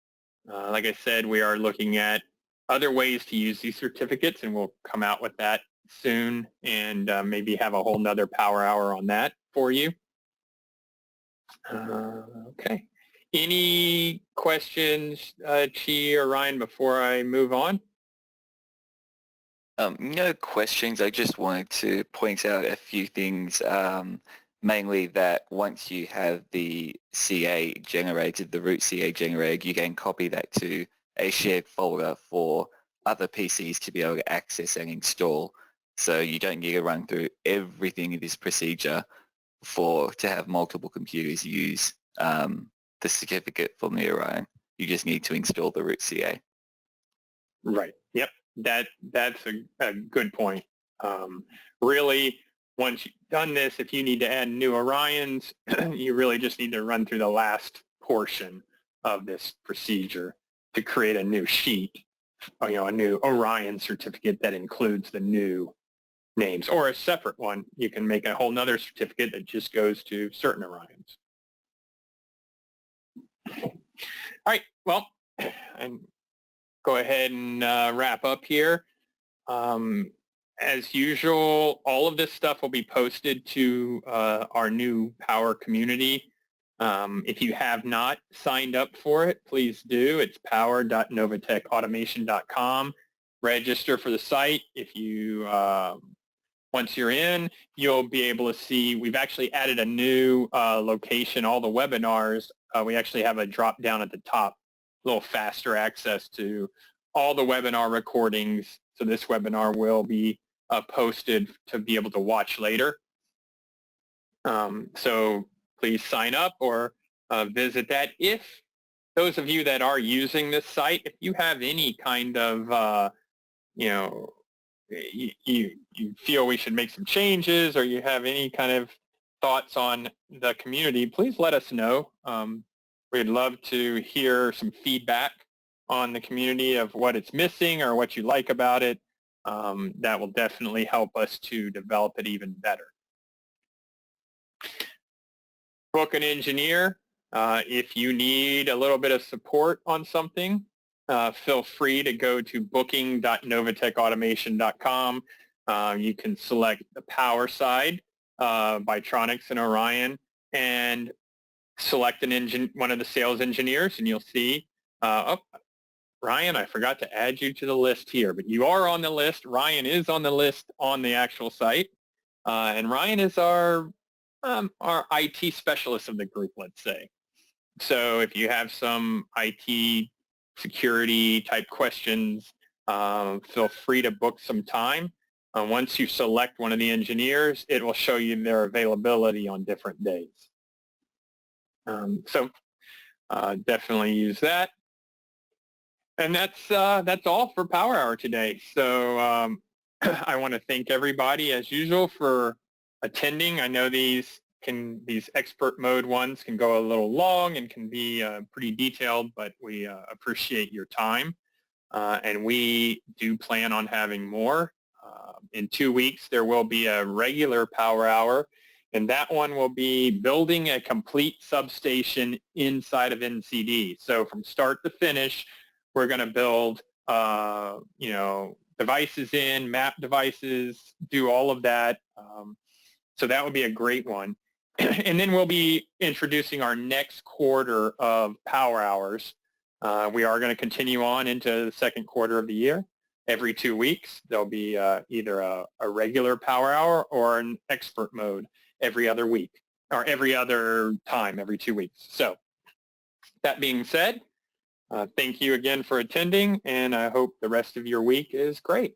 Like I said, we are looking at other ways to use these certificates, and we'll come out with that soon and maybe have a whole nother power hour on that for you. Okay. Any questions, Chi or Ryan, before I move on? No questions. I just wanted to point out a few things, mainly that once you have the CA generated, the root CA generated, you can copy that to a shared folder for other PCs to be able to access and install. So you don't need to run through everything in this procedure to have multiple computers use the certificate from the Orion. You just need to install the root CA. Right. Yep. That's a good point. Really, once you've done this, if you need to add new Orions, you really just need to run through the last portion of this procedure to create a new sheet, you know, a new Orion certificate that includes the new names, or a separate one. You can make a whole nother certificate that just goes to certain Orions. All right, well, and go ahead and wrap up here. As usual, all of this stuff will be posted to our new Power community. If you have not signed up for it, please do. It's power.novatechautomation.com. Register for the site. If you once you're in, you'll be able to see, we've actually added a new location, all the webinars. We actually have a drop down at the top, a little faster access to all the webinar recordings. So this webinar will be posted to be able to watch later. So please sign up or visit that. If those of you that are using this site, if you have any kind of, you feel we should make some changes, or you have any kind of thoughts on the community, please let us know. We'd love to hear some feedback on the community of what it's missing or what you like about it. That will definitely help us to develop it even better. Book an engineer. If you need a little bit of support on something, feel free to go to booking.novatechautomation.com. You can select the power side, Bytronics and Orion, and select one of the sales engineers, and you'll see, Ryan, I forgot to add you to the list here, but you are on the list. Ryan is on the list on the actual site, and Ryan is our IT specialist of the group, let's say. So if you have some IT security type questions, feel free to book some time. Once you select one of the engineers, it will show you their availability on different days. So definitely use that. And that's all for Power Hour today. So I want to thank everybody as usual for attending. I know these expert mode ones can go a little long and can be pretty detailed, but we appreciate your time. And we do plan on having more. In 2 weeks, there will be a regular Power Hour, and that one will be building a complete substation inside of NCD. So from start to finish, we're going to build, devices in, map devices, do all of that. So that would be a great one. And then we'll be introducing our next quarter of Power Hours. We are going to continue on into the second quarter of the year. Every 2 weeks, there'll be either a regular Power Hour or an expert mode every other week, or every other time, every 2 weeks. So that being said, thank you again for attending, and I hope the rest of your week is great.